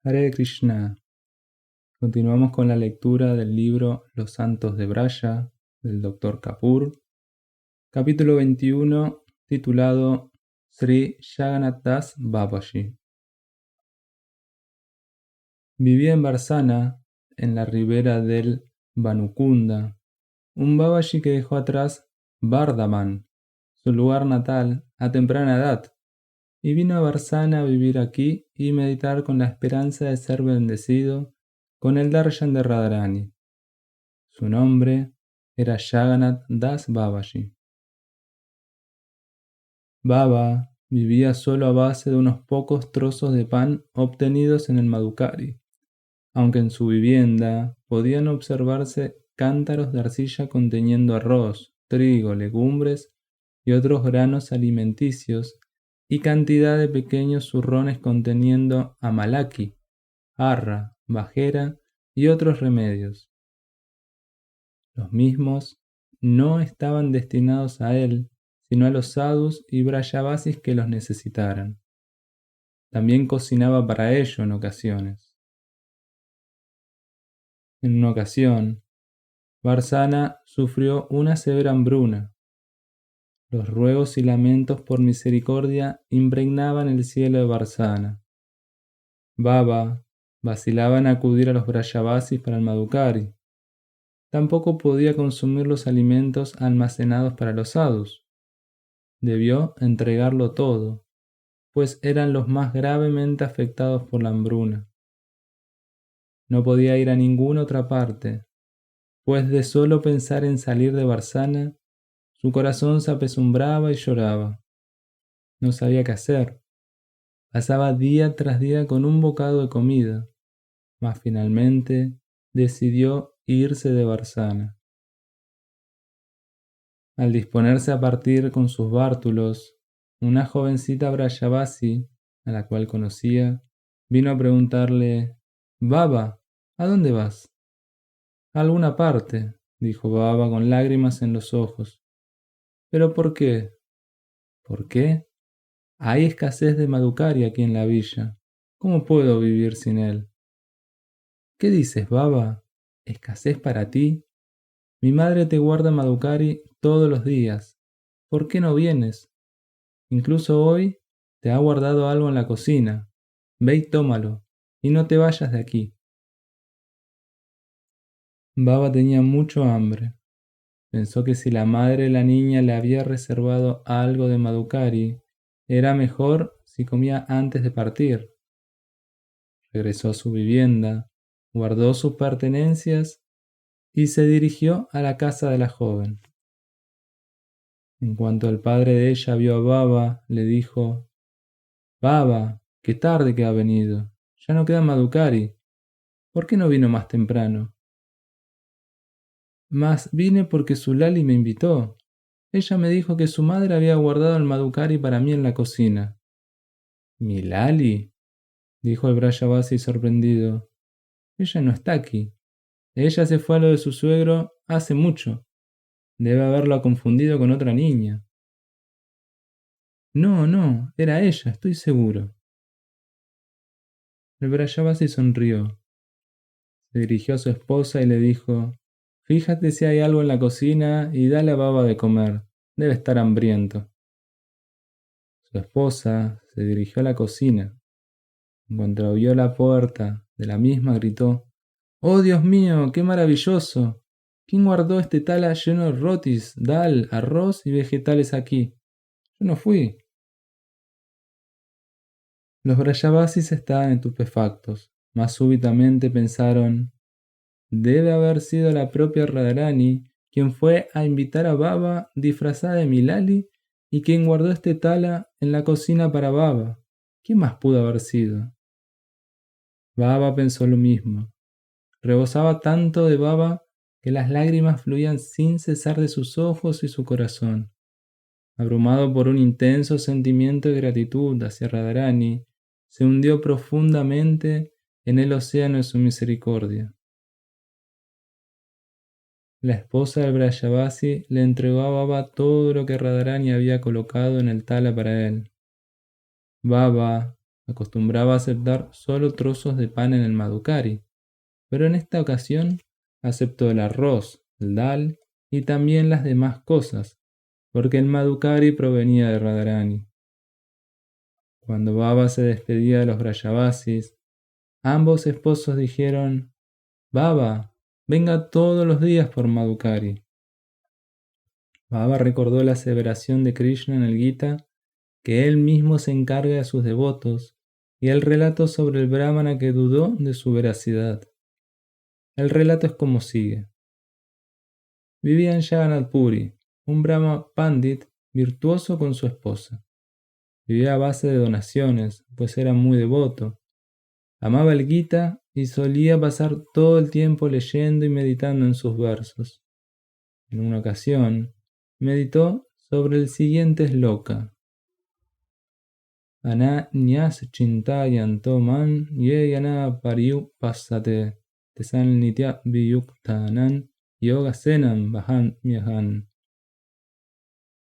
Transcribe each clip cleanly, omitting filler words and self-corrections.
Hare Krishna. Continuamos con la lectura del libro Los Santos de Braya, del Dr. Kapoor, capítulo 21, titulado Sri Jagannath Das Babaji. Vivía en Varsana, en la ribera del Banukunda, un Babaji que dejó atrás Vardhaman, su lugar natal, a temprana edad, y vino a Varsana a vivir aquí y meditar con la esperanza de ser bendecido con el darshan de Radharani. Su nombre era Jagannath Das Babaji. Baba vivía solo a base de unos pocos trozos de pan obtenidos en el Madhukari, aunque en su vivienda podían observarse cántaros de arcilla conteniendo arroz, trigo, legumbres y otros granos alimenticios y cantidad de pequeños zurrones conteniendo amalaki, arra, bajera y otros remedios. Los mismos no estaban destinados a él, sino a los sadhus y brayavasis que los necesitaran. También cocinaba para ello en ocasiones. En una ocasión, Varsana sufrió una severa hambruna. Los ruegos y lamentos por misericordia impregnaban el cielo de Varsana. Baba vacilaba en acudir a los brayavasis para el Madhukari. Tampoco podía consumir los alimentos almacenados para los sadhus. Debió entregarlo todo, pues eran los más gravemente afectados por la hambruna. No podía ir a ninguna otra parte, pues de solo pensar en salir de Varsana, su corazón se apesumbraba y lloraba. No sabía qué hacer. Pasaba día tras día con un bocado de comida, mas finalmente decidió irse de Varsana. Al disponerse a partir con sus bártulos, una jovencita brayavasi, a la cual conocía, vino a preguntarle: «Baba, ¿a dónde vas?» «A alguna parte», dijo Baba con lágrimas en los ojos. «¿Pero por qué?» «¿Por qué? Hay escasez de Madhukari aquí en la villa. ¿Cómo puedo vivir sin él?» «¿Qué dices, Baba? ¿Escasez para ti? Mi madre te guarda Madhukari todos los días. ¿Por qué no vienes? Incluso hoy te ha guardado algo en la cocina. Ve y tómalo, y no te vayas de aquí». Baba tenía mucho hambre. Pensó que si la madre de la niña le había reservado algo de Madhukari, era mejor si comía antes de partir. Regresó a su vivienda, guardó sus pertenencias y se dirigió a la casa de la joven. En cuanto el padre de ella vio a Baba, le dijo: «Baba, qué tarde que ha venido. Ya no queda Madhukari. ¿Por qué no vino más temprano?» «Mas vine porque su Lali me invitó. Ella me dijo que su madre había guardado el Madhukari para mí en la cocina». «¿Mi Lali?», dijo el brayavasi sorprendido. «Ella no está aquí. Ella se fue a lo de su suegro hace mucho. Debe haberlo confundido con otra niña». «No, no, era ella, estoy seguro». El brayavasi sonrió. Se dirigió a su esposa y le dijo: «Fíjate si hay algo en la cocina y dale a Baba de comer. Debe estar hambriento». Su esposa se dirigió a la cocina. En cuanto abrió la puerta de la misma, gritó: «¡Oh, Dios mío, qué maravilloso! ¿Quién guardó este tala lleno de rotis, dal, arroz y vegetales aquí? Yo no fui». Los brayavasis estaban estupefactos, mas súbitamente pensaron: «Debe haber sido la propia Radharani quien fue a invitar a Baba disfrazada de Milali y quien guardó este tala en la cocina para Baba. ¿Quién más pudo haber sido?» Baba pensó lo mismo. Rebosaba tanto de Baba que las lágrimas fluían sin cesar de sus ojos y su corazón. Abrumado por un intenso sentimiento de gratitud hacia Radharani, se hundió profundamente en el océano de su misericordia. La esposa del brayavasi le entregó a Baba todo lo que Radharani había colocado en el tala para él. Baba Acostumbraba a aceptar solo trozos de pan en el Madhukari, pero en esta ocasión aceptó el arroz, el dal y también las demás cosas, porque el Madhukari provenía de Radharani. Cuando Baba se despedía de los Brajavasis, ambos esposos dijeron: Baba, venga todos los días por Madhukari. Baba recordó la aseveración de Krishna en el Gita, que él mismo se encarga de sus devotos, y el relato sobre el brahmana que dudó de su veracidad. El relato es como sigue. Vivía en Jagannath Puri, un brahma pandit virtuoso con su esposa. Vivía a base de donaciones, pues era muy devoto. Amaba el Gita y solía pasar todo el tiempo leyendo y meditando en sus versos. En una ocasión, meditó sobre el siguiente sloka. Ana nyas chintayanto man yeyana pariyu pasate tesan nitya viyuktanan yoga senam bahan myahan.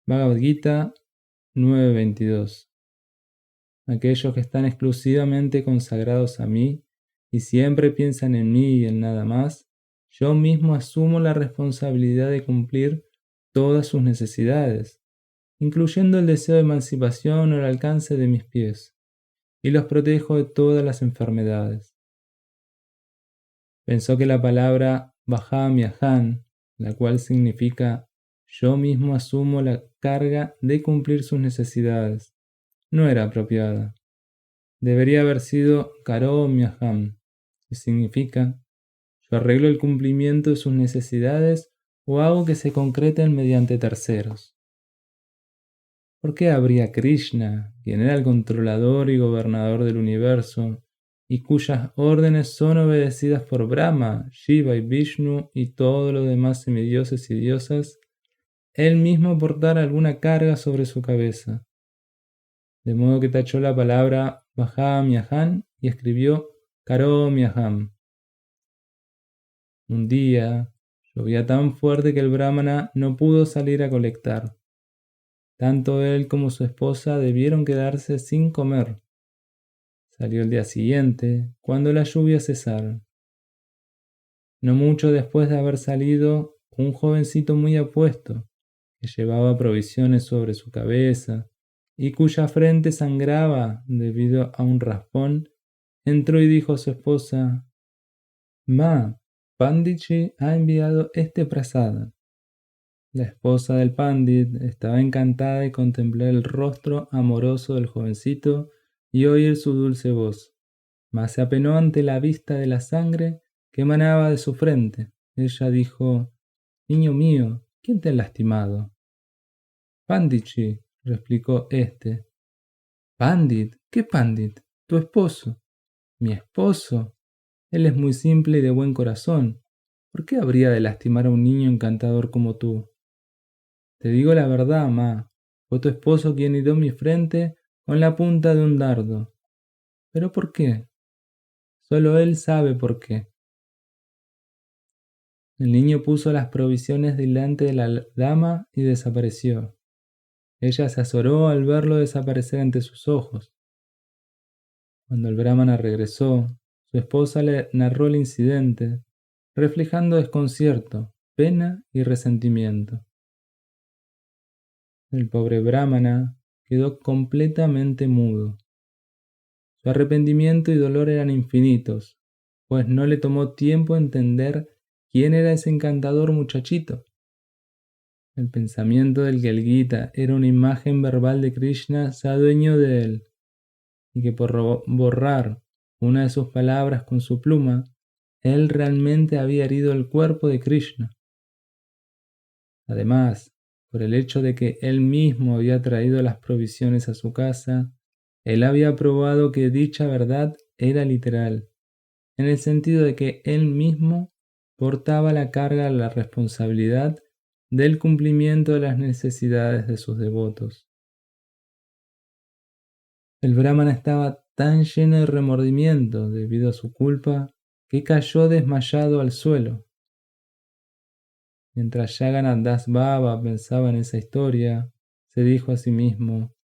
Bhagavad Gita 9:22. Aquellos que están exclusivamente consagrados a mí y siempre piensan en mí y en nada más, yo mismo asumo la responsabilidad de cumplir todas sus necesidades, incluyendo el deseo de emancipación o el alcance de mis pies, y los protejo de todas las enfermedades. Pensó que la palabra Bahamiahan, la cual significa yo mismo asumo la carga de cumplir sus necesidades, no era apropiada. Debería haber sido Karo Miaham, que significa yo arreglo el cumplimiento de sus necesidades o hago que se concreten mediante terceros. ¿Por qué habría Krishna, quien era el controlador y gobernador del universo, y cuyas órdenes son obedecidas por Brahma, Shiva y Vishnu y todos los demás semidioses y diosas, él mismo portar alguna carga sobre su cabeza? De modo que tachó la palabra Bahamiahan y escribió Karomiaham. Un día llovía tan fuerte que el brahmana no pudo salir a colectar. Tanto él como su esposa debieron quedarse sin comer. Salió el día siguiente, cuando las lluvias cesaron. No mucho después de haber salido, un jovencito muy apuesto, que llevaba provisiones sobre su cabeza y cuya frente sangraba debido a un raspón, entró y dijo a su esposa: Ma, Panditji ha enviado este prasada. La esposa del Pandit estaba encantada de contemplar el rostro amoroso del jovencito y oír su dulce voz, mas se apenó ante la vista de la sangre que emanaba de su frente. Ella dijo: Niño mío, ¿quién te ha lastimado? Panditji, replicó éste. Pandit, ¿qué Pandit? Tu esposo. Mi esposo. Él es muy simple y de buen corazón. ¿Por qué habría de lastimar a un niño encantador como tú? Te digo la verdad, ma. Fue tu esposo quien hirió mi frente con la punta de un dardo. ¿Pero por qué? Solo él sabe por qué. El niño puso las provisiones delante de la dama y desapareció. Ella se azoró al verlo desaparecer ante sus ojos. Cuando el brahmana regresó, su esposa le narró el incidente, reflejando desconcierto, pena y resentimiento. El pobre brahmana quedó completamente mudo. Su arrepentimiento y dolor eran infinitos, pues no le tomó tiempo entender quién era ese encantador muchachito. El pensamiento del que el Gita era una imagen verbal de Krishna se adueñó de él, y que por borrar una de sus palabras con su pluma, él realmente había herido el cuerpo de Krishna. Además, por el hecho de que él mismo había traído las provisiones a su casa, él había probado que dicha verdad era literal, en el sentido de que él mismo portaba la carga de la responsabilidad del cumplimiento de las necesidades de sus devotos. El brahmana estaba tan lleno de remordimiento debido a su culpa que cayó desmayado al suelo. Mientras Jagannath Das Baba pensaba en esa historia, se dijo a sí mismo: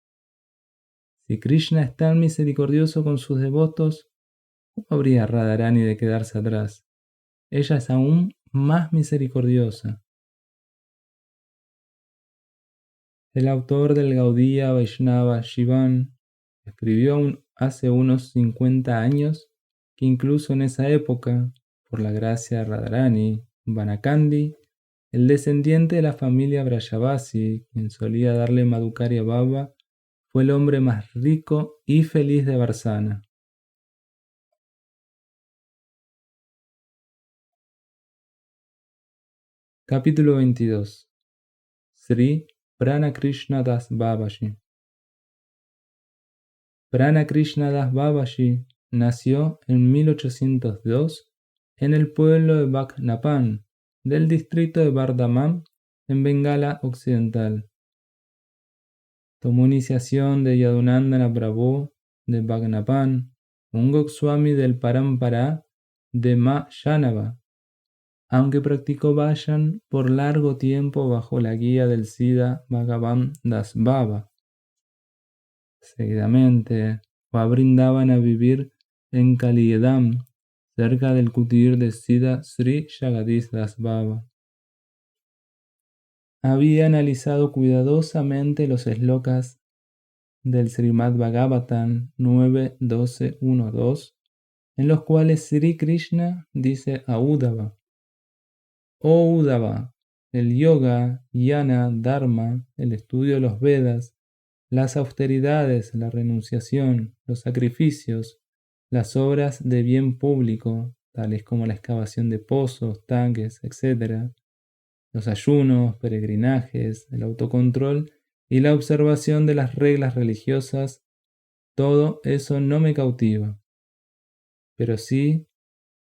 Si Krishna es tan misericordioso con sus devotos, ¿cómo habría Radharani de quedarse atrás? Ella es aún más misericordiosa. El autor del Gaudiya Vaishnava Shivan escribió hace unos 50 años que incluso en esa época, por la gracia de Radharani, Banakandi, el descendiente de la familia Brajavasi, quien solía darle Madhukarya Baba, fue el hombre más rico y feliz de Varsana. Capítulo 22. Sri Prana Krishna Das Babaji. Prana Krishna Das Babaji nació en 1802 en el pueblo de Bhaknapan, del distrito de Bardhaman, en Bengala Occidental. Tomó iniciación de Yadunandana Prabhu de Bhaknapan, un Goswami del Parampara de Ma Yanava, aunque practicó Vayan por largo tiempo bajo la guía del Siddha Bhagavan Das Baba. Seguidamente fue a Vrindavan a vivir en Kaliyedam, cerca del kutir de Siddha Sri Jagadish Das Baba. Había analizado cuidadosamente los slokas del Srimad Bhagavatam 9.12.1.2, en los cuales Sri Krishna dice a Uddhava: Oh Uddhava, el yoga, jnana, dharma, el estudio de los Vedas, las austeridades, la renunciación, los sacrificios, las obras de bien público, tales como la excavación de pozos, tanques, etc., los ayunos, peregrinajes, el autocontrol y la observación de las reglas religiosas, todo eso no me cautiva. Pero sí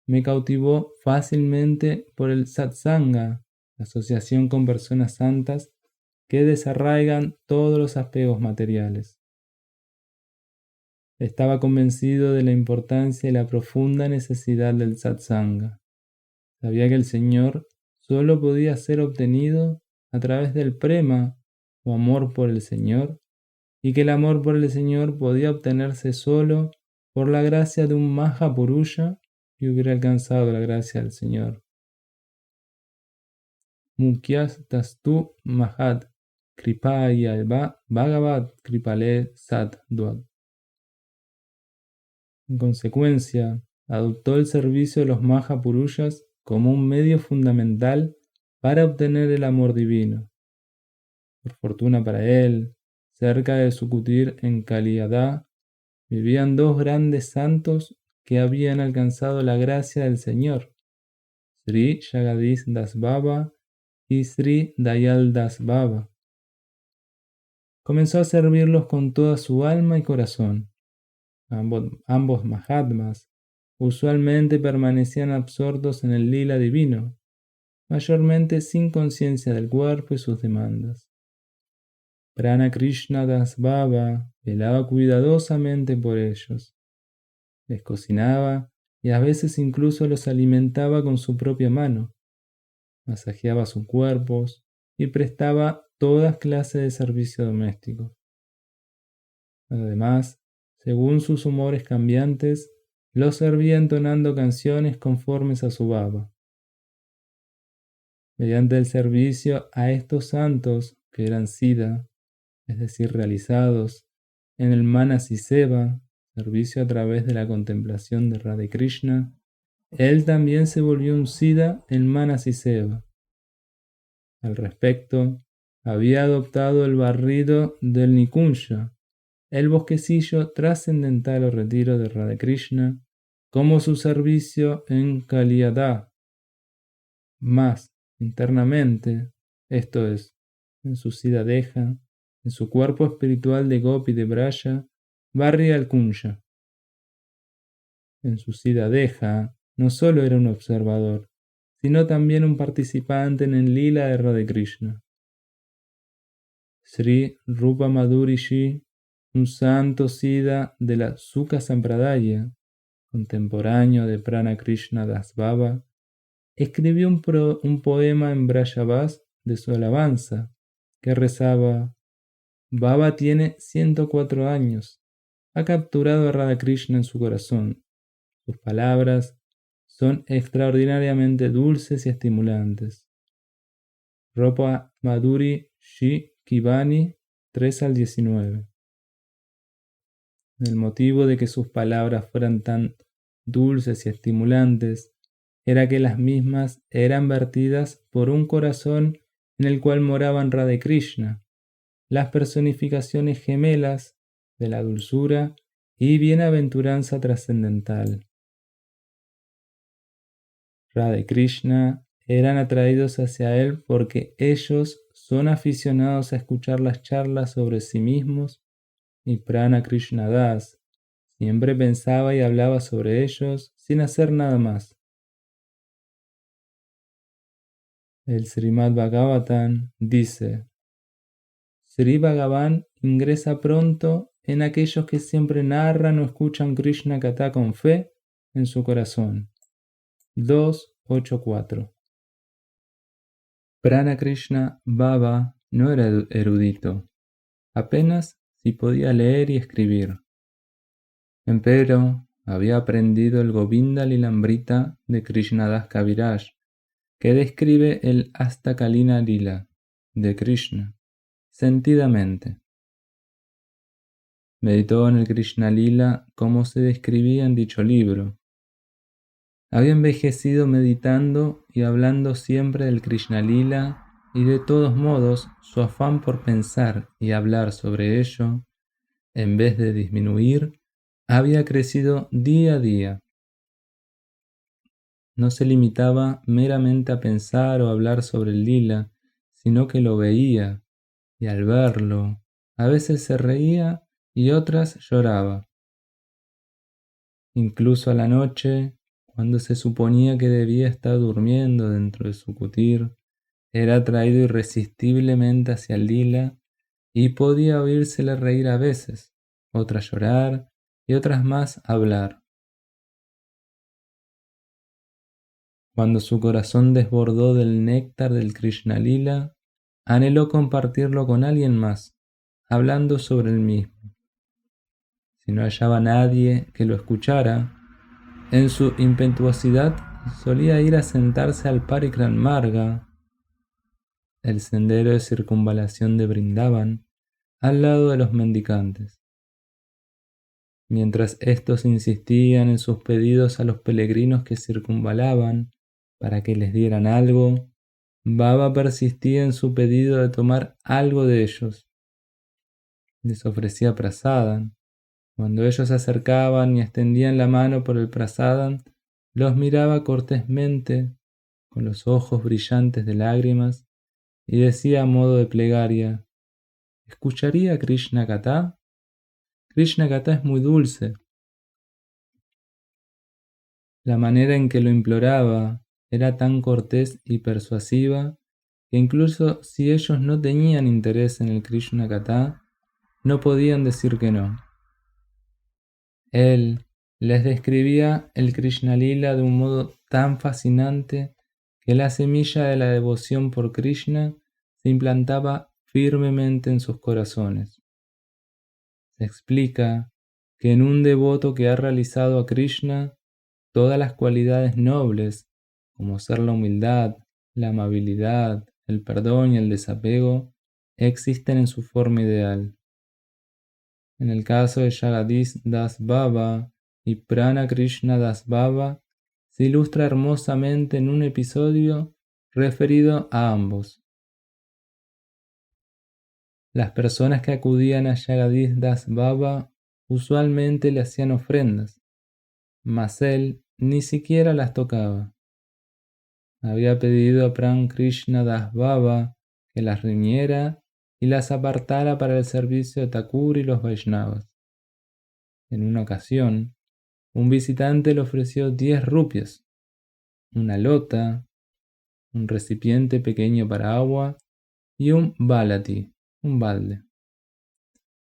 me cautivó fácilmente por el satsanga, la asociación con personas santas que desarraigan todos los apegos materiales. Estaba convencido de la importancia y la profunda necesidad del satsanga. Sabía que el Señor solo podía ser obtenido a través del prema o amor por el Señor, y que el amor por el Señor podía obtenerse solo por la gracia de un Mahapurusha que hubiera alcanzado la gracia del Señor. Mukyas tastu mahat kripaya bhagavat kripale sat dvat. En consecuencia, adoptó el servicio de los Mahapurushas como un medio fundamental para obtener el amor divino. Por fortuna para él, cerca de su kutir en Kaliyada, vivían dos grandes santos que habían alcanzado la gracia del Señor, Sri Jagadish Das Baba y Sri Dayal Das Baba. Comenzó a servirlos con toda su alma y corazón. Ambos Mahatmas usualmente permanecían absortos en el lila divino, mayormente sin conciencia del cuerpo y sus demandas. Prana Krishna Das Baba velaba cuidadosamente por ellos. Les cocinaba y a veces incluso los alimentaba con su propia mano. Masajeaba sus cuerpos y prestaba toda clase de servicio doméstico. Además, según sus humores cambiantes, los servía entonando canciones conformes a su baba. Mediante el servicio a estos santos, que eran siddha, es decir, realizados en el manasiseva, servicio a través de la contemplación de Radha Krishna, él también se volvió un siddha en manasiseva. Al respecto, había adoptado el barrido del Nikunja, el bosquecillo trascendental o retiro de Radha Krishna, como su servicio en Kaliyada. Más internamente, esto es, en su siddha deja, en su cuerpo espiritual de Gopi de Braja, barría al Kunja. En su siddha deja, no solo era un observador, sino también un participante en el lila de Radha Krishna. Sri Rupa Madhurishi, un santo siddha de la Sukha Sampradaya, contemporáneo de Prana Krishna Das Baba, escribió un poema en Brajavas de su alabanza, que rezaba: Baba tiene 104 años, ha capturado a Radhakrishna en su corazón. Sus palabras son extraordinariamente dulces y estimulantes. Ropa Madhuri Shi Kivani 3 al 19. El motivo de que sus palabras fueran tan dulces y estimulantes era que las mismas eran vertidas por un corazón en el cual moraban Radha y Krishna, las personificaciones gemelas de la dulzura y bienaventuranza trascendental. Radha y Krishna eran atraídos hacia él porque ellos son aficionados a escuchar las charlas sobre sí mismos y Prana Krishna Das siempre pensaba y hablaba sobre ellos sin hacer nada más. El Srimad Bhagavatam dice: Sri Bhagavan ingresa pronto en aquellos que siempre narran o escuchan Krishna Katha con fe en su corazón. 2.8.4. Prana Krishna Baba no era erudito, apenas si podía leer y escribir. Empero había aprendido el Govinda Lilambrita de Krishnadas Kaviraj, que describe el Astakalina Lila de Krishna sentidamente. Meditó en el Krishna Lila como se describía en dicho libro. Había envejecido meditando y hablando siempre del Krishna Lila, y de todos modos su afán por pensar y hablar sobre ello, en vez de disminuir, había crecido día a día. No se limitaba meramente a pensar o hablar sobre el lila, sino que lo veía, y al verlo, a veces se reía y otras lloraba. Incluso a la noche, cuando se suponía que debía estar durmiendo dentro de su kutir, era atraído irresistiblemente hacia el lila y podía oírsele reír a veces, otras llorar y otras más hablar. Cuando su corazón desbordó del néctar del Krishna Lila, anheló compartirlo con alguien más, hablando sobre el mismo. Si no hallaba nadie que lo escuchara, en su impetuosidad solía ir a sentarse al Parikram Marga, el sendero de circunvalación de Vrindavan, al lado de los mendicantes. Mientras éstos insistían en sus pedidos a los peregrinos que circunvalaban para que les dieran algo, Baba persistía en su pedido de tomar algo de ellos. Les ofrecía prasadam. Cuando ellos se acercaban y extendían la mano por el prasadam, los miraba cortésmente, con los ojos brillantes de lágrimas, y decía a modo de plegaria: ¿escucharía Krishna Katha? Krishna Katha es muy dulce. La manera en que lo imploraba era tan cortés y persuasiva que incluso si ellos no tenían interés en el Krishna Katha, no podían decir que no. Él les describía el Krishna Lila de un modo tan fascinante que la semilla de la devoción por Krishna se implantaba firmemente en sus corazones. Se explica que en un devoto que ha realizado a Krishna todas las cualidades nobles, como ser la humildad, la amabilidad, el perdón y el desapego, existen en su forma ideal. En el caso de Jagadish Das Baba y Prana Krishna Das Baba, se ilustra hermosamente en un episodio referido a ambos. Las personas que acudían a Jagadish Das Baba usualmente le hacían ofrendas, mas él ni siquiera las tocaba. Había pedido a Pran Krishna Das Baba que las riñera y las apartara para el servicio de Thakur y los Vaishnavas. En una ocasión, un visitante le ofreció 10 rupias, una lota, un recipiente pequeño para agua y un balati, un balde.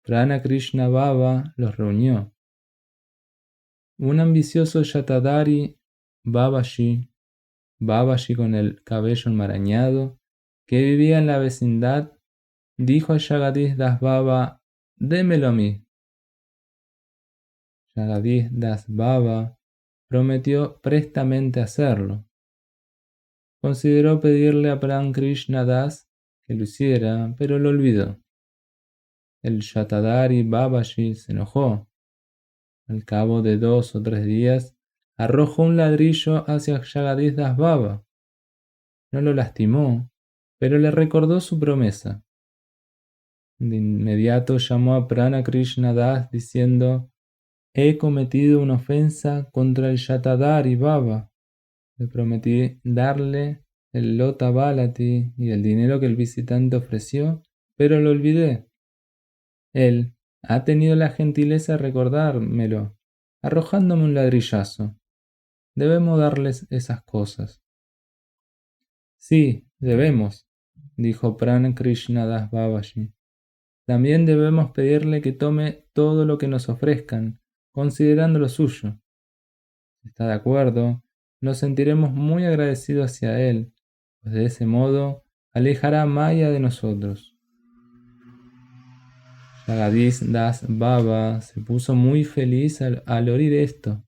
Prana Krishna Baba los reunió. Un ambicioso Yatadari Babaji con el cabello enmarañado, que vivía en la vecindad, dijo a Jagadish Das Baba: «Démelo a mí». Jagadis Das Baba prometió prestamente hacerlo. Consideró pedirle a Pran Krishna Das que lo hiciera, pero lo olvidó. El Shatadhari Babaji se enojó. Al cabo de 2 o 3 días, arrojó un ladrillo hacia Jagadis Das Baba. No lo lastimó, pero le recordó su promesa. De inmediato llamó a Prana Krishna Das diciendo: he cometido una ofensa contra el Shatadhari Baba. Le prometí darle el Lota Balati y el dinero que el visitante ofreció, pero lo olvidé. Él ha tenido la gentileza de recordármelo, arrojándome un ladrillazo. Debemos darles esas cosas. Sí, debemos, dijo Prana Krishna Das Babaji. También debemos pedirle que tome todo lo que nos ofrezcan, considerando lo suyo. Si está de acuerdo, nos sentiremos muy agradecidos hacia él, pues de ese modo alejará a Maya de nosotros. Jagadis Das Baba se puso muy feliz al oír esto.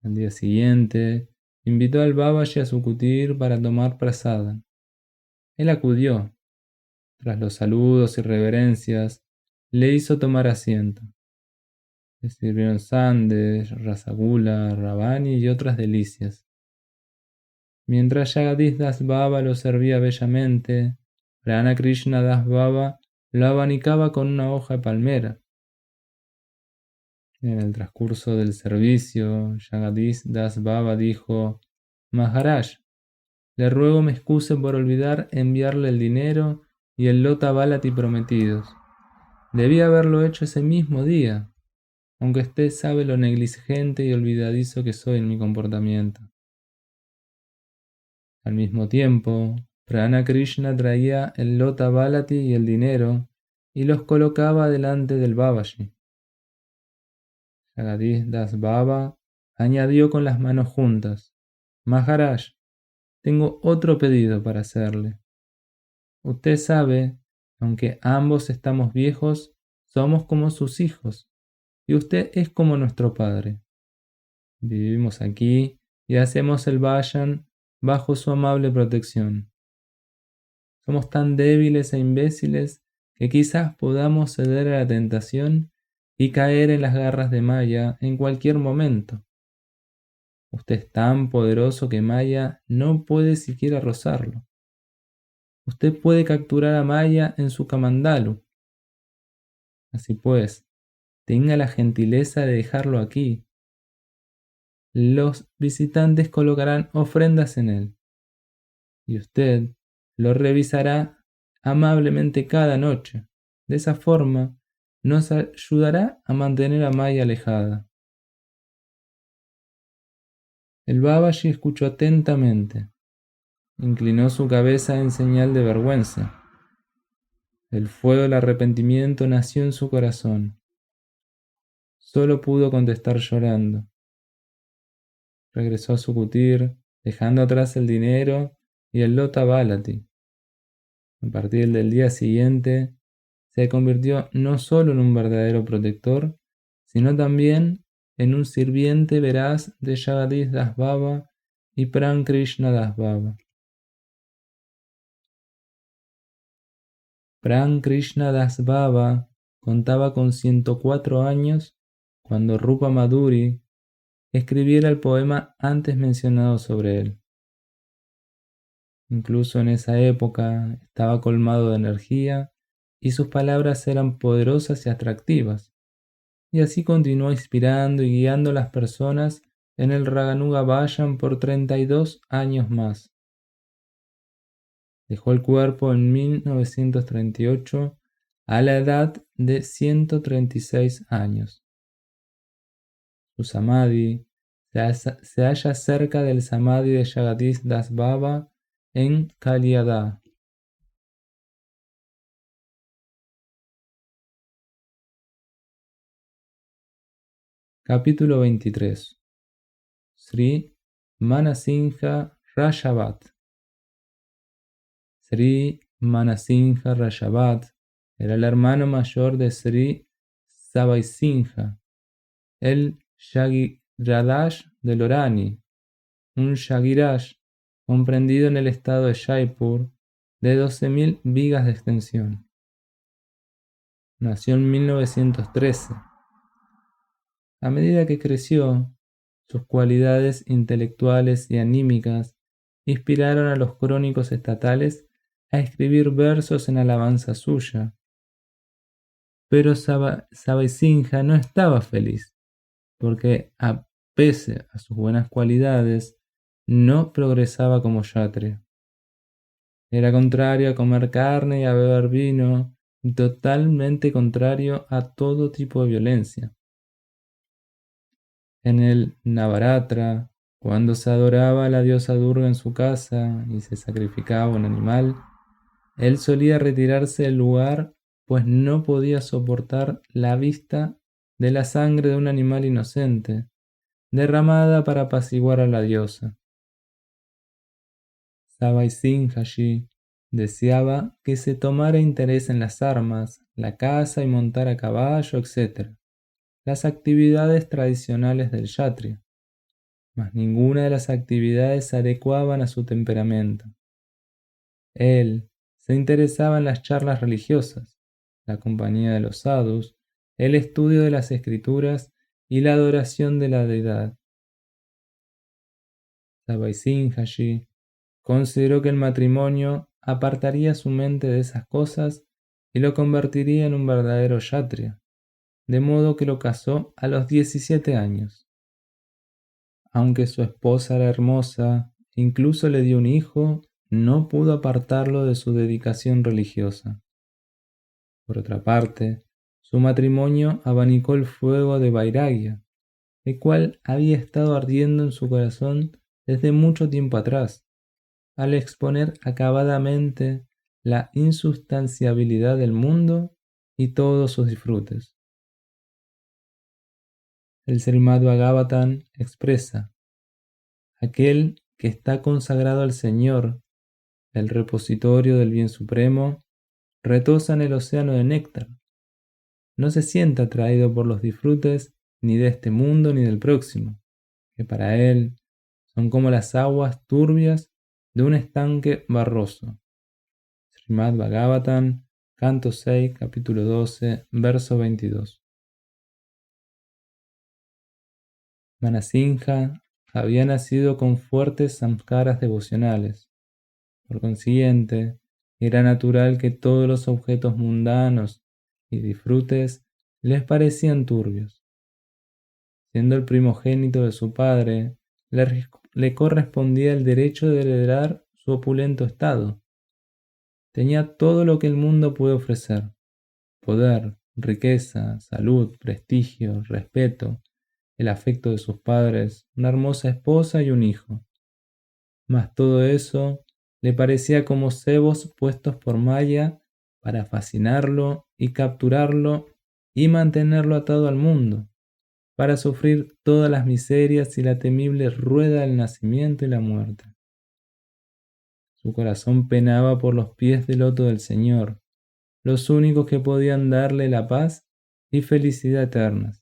Al día siguiente, invitó al Babaji a su kutir para tomar prasada. Él acudió. Tras los saludos y reverencias, le hizo tomar asiento. Le sirvieron sandes, rasagula, rabani y otras delicias. Mientras Jagadis Das Baba lo servía bellamente, Prana Krishna Das Baba lo abanicaba con una hoja de palmera. En el transcurso del servicio, Jagadis Das Baba dijo: Maharaj, le ruego me excuse por olvidar enviarle el dinero y el Lota Balati prometidos. Debí haberlo hecho ese mismo día, aunque usted sabe lo negligente y olvidadizo que soy en mi comportamiento. Al mismo tiempo, Prana Krishna traía el Lota Balati y el dinero y los colocaba delante del Babaji. Jagadis Das Baba añadió con las manos juntas: Maharaj, tengo otro pedido para hacerle. Usted sabe, aunque ambos estamos viejos, somos como sus hijos, y usted es como nuestro padre. Vivimos aquí y hacemos el vayan bajo su amable protección. Somos tan débiles e imbéciles que quizás podamos ceder a la tentación y caer en las garras de Maya en cualquier momento. Usted es tan poderoso que Maya no puede siquiera rozarlo. Usted puede capturar a Maya en su kamandalu. Así pues, tenga la gentileza de dejarlo aquí. Los visitantes colocarán ofrendas en él, y usted lo revisará amablemente cada noche. De esa forma, nos ayudará a mantener a Maya alejada. El Babaji escuchó atentamente. Inclinó su cabeza en señal de vergüenza. El fuego del arrepentimiento nació en su corazón. Solo pudo contestar llorando. Regresó a su kutir, dejando atrás el dinero y el Lota Balati. A partir del día siguiente, se convirtió no solo en un verdadero protector, sino también en un sirviente veraz de Jagadis Das Baba y Pran Krishna Das Baba. Pran Krishna Das Baba contaba con 104 años cuando Rupa Maduri escribiera el poema antes mencionado sobre él. Incluso en esa época estaba colmado de energía y sus palabras eran poderosas y atractivas, y así continuó inspirando y guiando a las personas en el Raganuga Vayan por 32 años más. Dejó el cuerpo en 1938 a la edad de 136 años. Su samadhi se halla cerca del samadhi de Jagadis Das Baba en Kaliada. Capítulo 23. Sri Manasingha Rajavat. Sri Manasingha Rajavat era el hermano mayor de Sri Sabai Singha. el Yagiradash de Lorani, un Yagirash comprendido en el estado de Jaipur de 12.000 vigas de extensión. Nació en 1913. A medida que creció, sus cualidades intelectuales y anímicas inspiraron a los crónicos estatales a escribir versos en alabanza suya. Pero Sabaisingha no estaba feliz, porque pese a sus buenas cualidades, no progresaba como kshatriya. Era contrario a comer carne y a beber vino, y totalmente contrario a todo tipo de violencia. En el Navaratra, cuando se adoraba a la diosa Durga en su casa y se sacrificaba un animal, él solía retirarse del lugar, pues no podía soportar la vista de la sangre de un animal inocente, derramada para apaciguar a la diosa. Sabaisinghaji deseaba que se tomara interés en las armas, la caza y montar a caballo, etc., las actividades tradicionales del kshatriya, mas ninguna de las actividades se adecuaban a su temperamento. Él se interesaba en las charlas religiosas, la compañía de los sadhus, el estudio de las escrituras y la adoración de la deidad. Sabaisinghaji consideró que el matrimonio apartaría su mente de esas cosas y lo convertiría en un verdadero kshatriya, de modo que lo casó a los 17 años. Aunque su esposa era hermosa, incluso le dio un hijo, no pudo apartarlo de su dedicación religiosa. Por otra parte, su matrimonio abanicó el fuego de Vairagya, el cual había estado ardiendo en su corazón desde mucho tiempo atrás, al exponer acabadamente la insustanciabilidad del mundo y todos sus disfrutes. El Srimad Bhagavatam expresa: aquel que está consagrado al Señor, el repositorio del bien supremo, retosa en el océano de néctar. No se siente atraído por los disfrutes ni de este mundo ni del próximo, que para él son como las aguas turbias de un estanque barroso. Srimad Bhagavatam, canto 6, capítulo 12, verso 22. Manasingha había nacido con fuertes samskaras devocionales. Por consiguiente, era natural que todos los objetos mundanos y disfrutes les parecían turbios. Siendo el primogénito de su padre, le correspondía el derecho de heredar su opulento estado. Tenía todo lo que el mundo puede ofrecer: poder, riqueza, salud, prestigio, respeto, el afecto de sus padres, una hermosa esposa y un hijo. Mas todo eso le parecía como cebos puestos por Maya para fascinarlo y capturarlo y mantenerlo atado al mundo, para sufrir todas las miserias y la temible rueda del nacimiento y la muerte. Su corazón penaba por los pies de loto del Señor, los únicos que podían darle la paz y felicidad eternas.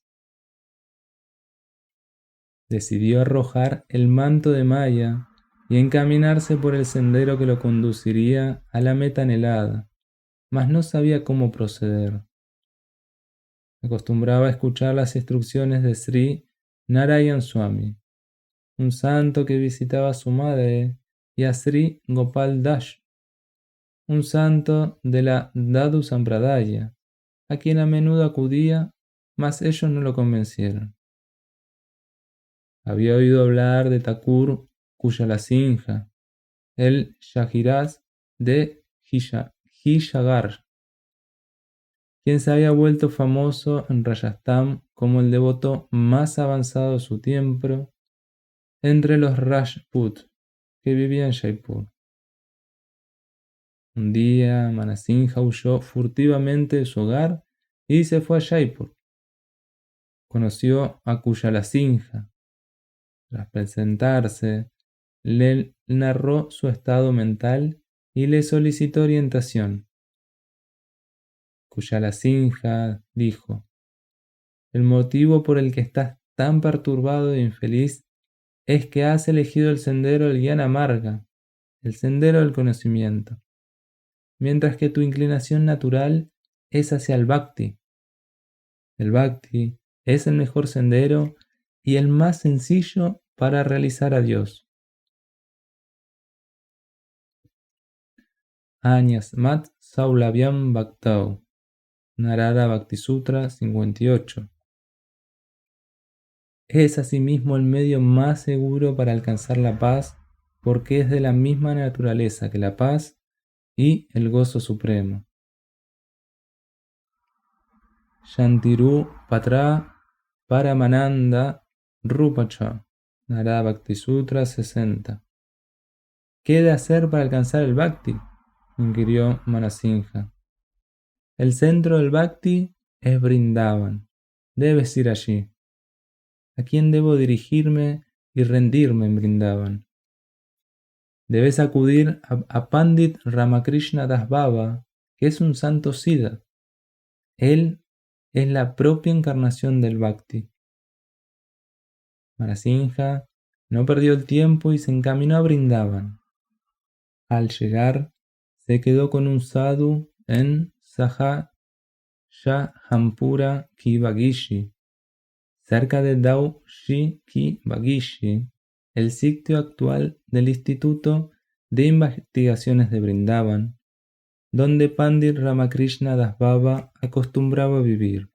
Decidió arrojar el manto de Maya y encaminarse por el sendero que lo conduciría a la meta anhelada, mas no sabía cómo proceder. Acostumbraba a escuchar las instrucciones de Sri Narayan Swami, un santo que visitaba a su madre, y a Sri Gopal Dash, un santo de la Dadu Sampradaya, a quien a menudo acudía, mas ellos no lo convencieron. Había oído hablar de Thakur Kuyalasinha, el Shahiraz de Hijagar, quien se había vuelto famoso en Rajasthan como el devoto más avanzado de su tiempo entre los Rajput que vivían en Jaipur. Un día, Manasingha huyó furtivamente de su hogar y se fue a Jaipur. Conoció a Kuyalasinha. Tras presentarse, le narró su estado mental y le solicitó orientación. Kuyalasinha dijo: el motivo por el que estás tan perturbado e infeliz es que has elegido el sendero del Jnana Marga, el sendero del conocimiento, mientras que tu inclinación natural es hacia el Bhakti. El Bhakti es el mejor sendero y el más sencillo para realizar a Dios. Anyasmat Saulavyam Bhaktau, Narada Bhakti Sutra 58. Es asimismo el medio más seguro para alcanzar la paz porque es de la misma naturaleza que la paz y el gozo supremo. Shantiru Patra Paramananda Rupacha, Narada Bhakti Sutra 60. ¿Qué he de hacer para alcanzar el Bhakti?, inquirió Manasingha. El centro del Bhakti es Vrindavan. Debes ir allí. ¿A quién debo dirigirme y rendirme en Vrindavan? Debes acudir a Pandit Ramakrishna Das Baba, que es un santo Siddha. Él es la propia encarnación del Bhakti. Manasingha no perdió el tiempo y se encaminó a Vrindavan. Al llegar, se quedó con un sadhu en Sahajampura Ki Bagishi, cerca de Daushi Ki Bagishi, el sitio actual del Instituto de Investigaciones de Vrindavan, donde Pandit Ramakrishna Das Baba acostumbraba a vivir.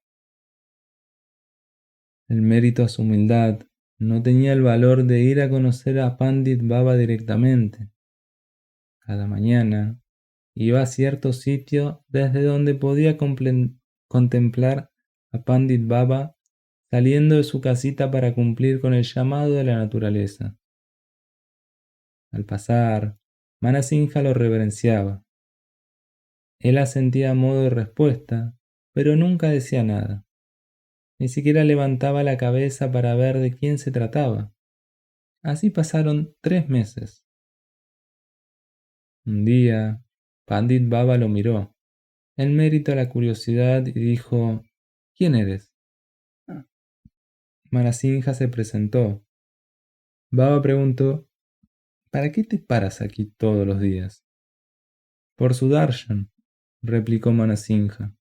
El mérito a su humildad no tenía el valor de ir a conocer a Pandit Baba directamente. Cada mañana iba a cierto sitio desde donde podía contemplar a Pandit Baba saliendo de su casita para cumplir con el llamado de la naturaleza. Al pasar, Manasingha lo reverenciaba. Él asentía a modo de respuesta, pero nunca decía nada. Ni siquiera levantaba la cabeza para ver de quién se trataba. Así pasaron 3 meses. Un día, Pandit Baba lo miró, en mérito a la curiosidad, y dijo: ¿Quién eres? Manasingha se presentó. Baba preguntó: ¿Para qué te paras aquí todos los días? Por su darshan, replicó Manasingha.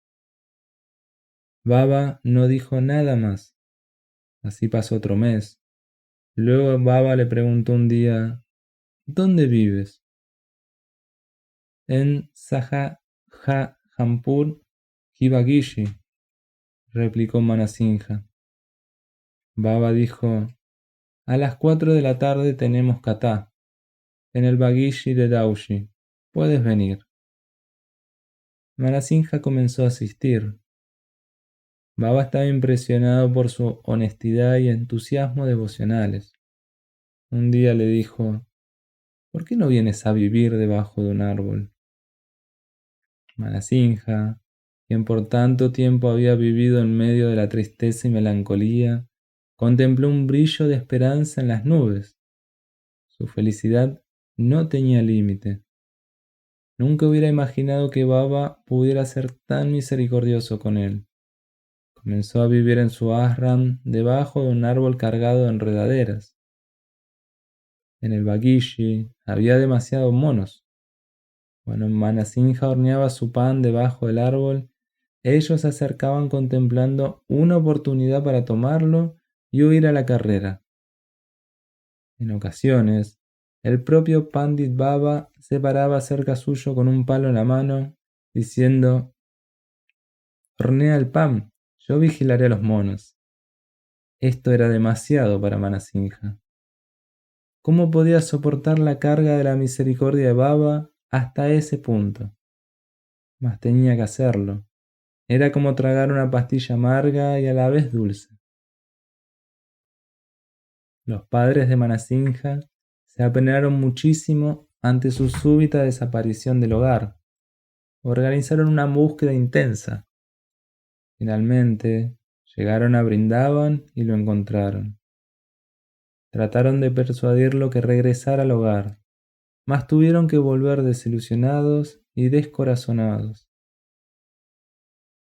Baba no dijo nada más. Así pasó otro mes. Luego Baba le preguntó un día: ¿Dónde vives? En Sahajampur Kibagishi, replicó Manasingha. Baba dijo: a las 4 de la tarde tenemos katha en el Bagishi de Daushi. Puedes venir. Manasingha comenzó a asistir. Baba estaba impresionado por su honestidad y entusiasmo devocionales. Un día le dijo: ¿por qué no vienes a vivir debajo de un árbol? Manasingha, quien por tanto tiempo había vivido en medio de la tristeza y melancolía, contempló un brillo de esperanza en las nubes. Su felicidad no tenía límite. Nunca hubiera imaginado que Baba pudiera ser tan misericordioso con él. Comenzó a vivir en su ashram debajo de un árbol cargado de enredaderas. En el Bagishi había demasiados monos. Cuando Manasingha horneaba su pan debajo del árbol, ellos se acercaban contemplando una oportunidad para tomarlo y huir a la carrera. En ocasiones, el propio Pandit Baba se paraba cerca suyo con un palo en la mano, diciendo: hornea el pan, yo vigilaré a los monos. Esto era demasiado para Manasingha. ¿Cómo podía soportar la carga de la misericordia de Baba hasta ese punto? Mas tenía que hacerlo. Era como tragar una pastilla amarga y a la vez dulce. Los padres de Manasingha se apenaron muchísimo ante su súbita desaparición del hogar. Organizaron una búsqueda intensa. Finalmente, llegaron a Vrindavan y lo encontraron. Trataron de persuadirlo que regresara al hogar, mas tuvieron que volver desilusionados y descorazonados.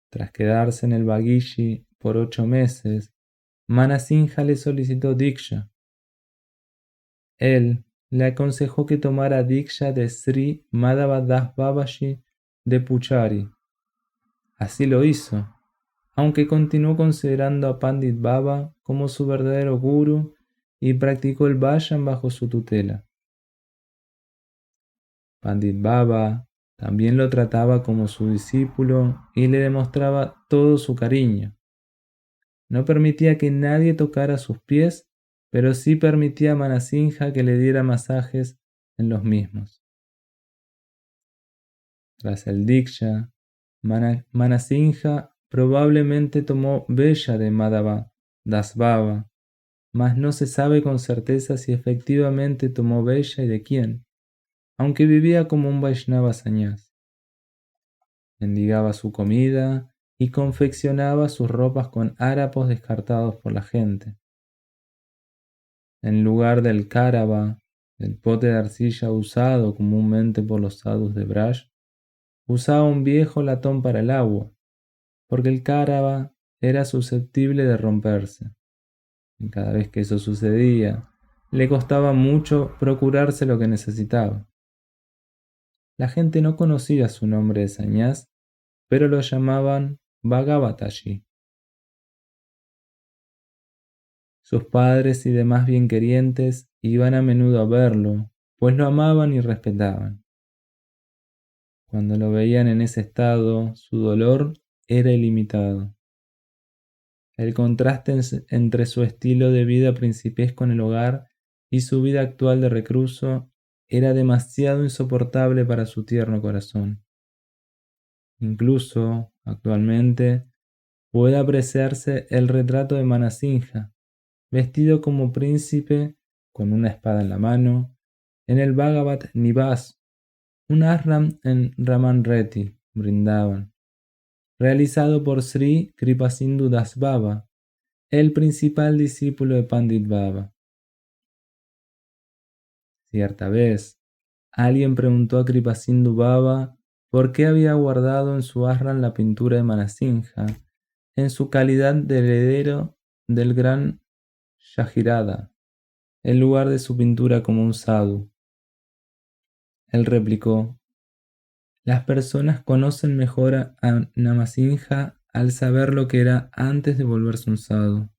Tras quedarse en el Bagishi por 8 meses, Manasingha le solicitó Diksha. Él le aconsejó que tomara Diksha de Sri Madhava Das Babaji de Puchari. Así lo hizo, aunque continuó considerando a Pandit Baba como su verdadero guru y practicó el Vayan bajo su tutela. Pandit Baba también lo trataba como su discípulo y le demostraba todo su cariño. No permitía que nadie tocara sus pies, pero sí permitía a Manasingha que le diera masajes en los mismos. Tras el Diksha, Manasingha probablemente tomó Bella de Madhava Das Baba, mas no se sabe con certeza si efectivamente tomó Bella y de quién, aunque vivía como un Vaishnava sannyas. Mendigaba su comida y confeccionaba sus ropas con harapos descartados por la gente. En lugar del kárava, el pote de arcilla usado comúnmente por los sadhus de Braj, usaba un viejo latón para el agua, porque el kárava era susceptible de romperse. Y cada vez que eso sucedía, le costaba mucho procurarse lo que necesitaba. La gente no conocía su nombre de sannyas, pero lo llamaban Bhagavataji. Sus padres y demás bienquerientes iban a menudo a verlo, pues lo amaban y respetaban. Cuando lo veían en ese estado, su dolor era ilimitado. El contraste entre su estilo de vida principiesco en el hogar y su vida actual de recluso era demasiado insoportable para su tierno corazón. Incluso, actualmente, puede apreciarse el retrato de Manasingha, vestido como príncipe con una espada en la mano, en el Bhagavat Nivas, un ashram en Raman Reti, Vrindavan, realizado por Sri Kripasindhu Das Baba, el principal discípulo de Pandit Baba. Cierta vez, alguien preguntó a Kripasindhu Baba por qué había guardado en su ashram la pintura de Manasingha en su calidad de heredero del gran Shahirada, en lugar de su pintura como un sadhu. Él replicó: las personas conocen mejor a Namasingha al saber lo que era antes de volverse un sadhu.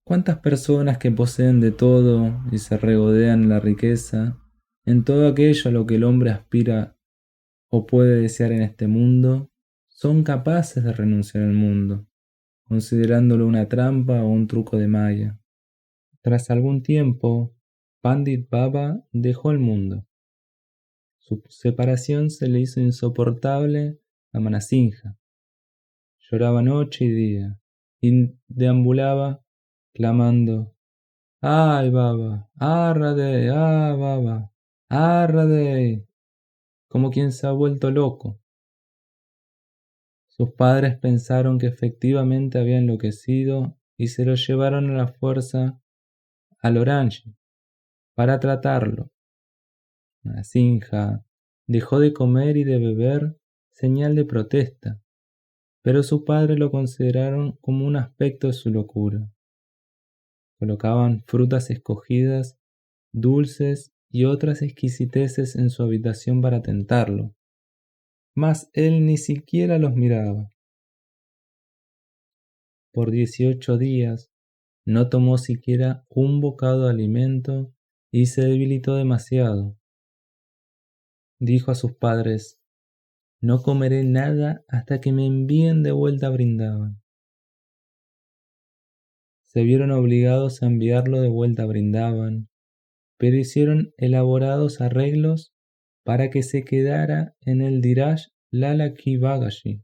¿Cuántas personas que poseen de todo y se regodean en la riqueza, en todo aquello a lo que el hombre aspira o puede desear en este mundo, son capaces de renunciar al mundo, considerándolo una trampa o un truco de Maya? Tras algún tiempo, Pandit Baba dejó el mundo. Su separación se le hizo insoportable a Manasingha. Lloraba noche y día, y deambulaba clamando: ¡ay, Baba! ¡Arradei! ¡Ah, Baba! ¡Arradei! Como quien se ha vuelto loco. Sus padres pensaron que efectivamente había enloquecido y se lo llevaron a la fuerza al Orange para tratarlo. Manasingha dejó de comer y de beber, señal de protesta, pero sus padres lo consideraron como un aspecto de su locura. Colocaban frutas escogidas, dulces y otras exquisiteces en su habitación para tentarlo, mas él ni siquiera los miraba. Por 18 días no tomó siquiera un bocado de alimento y se debilitó demasiado. Dijo a sus padres: no comeré nada hasta que me envíen de vuelta a Vrindavan. Se vieron obligados a enviarlo de vuelta a Vrindavan, pero hicieron elaborados arreglos para que se quedara en el Dhiraj Lala Ki Bagashi.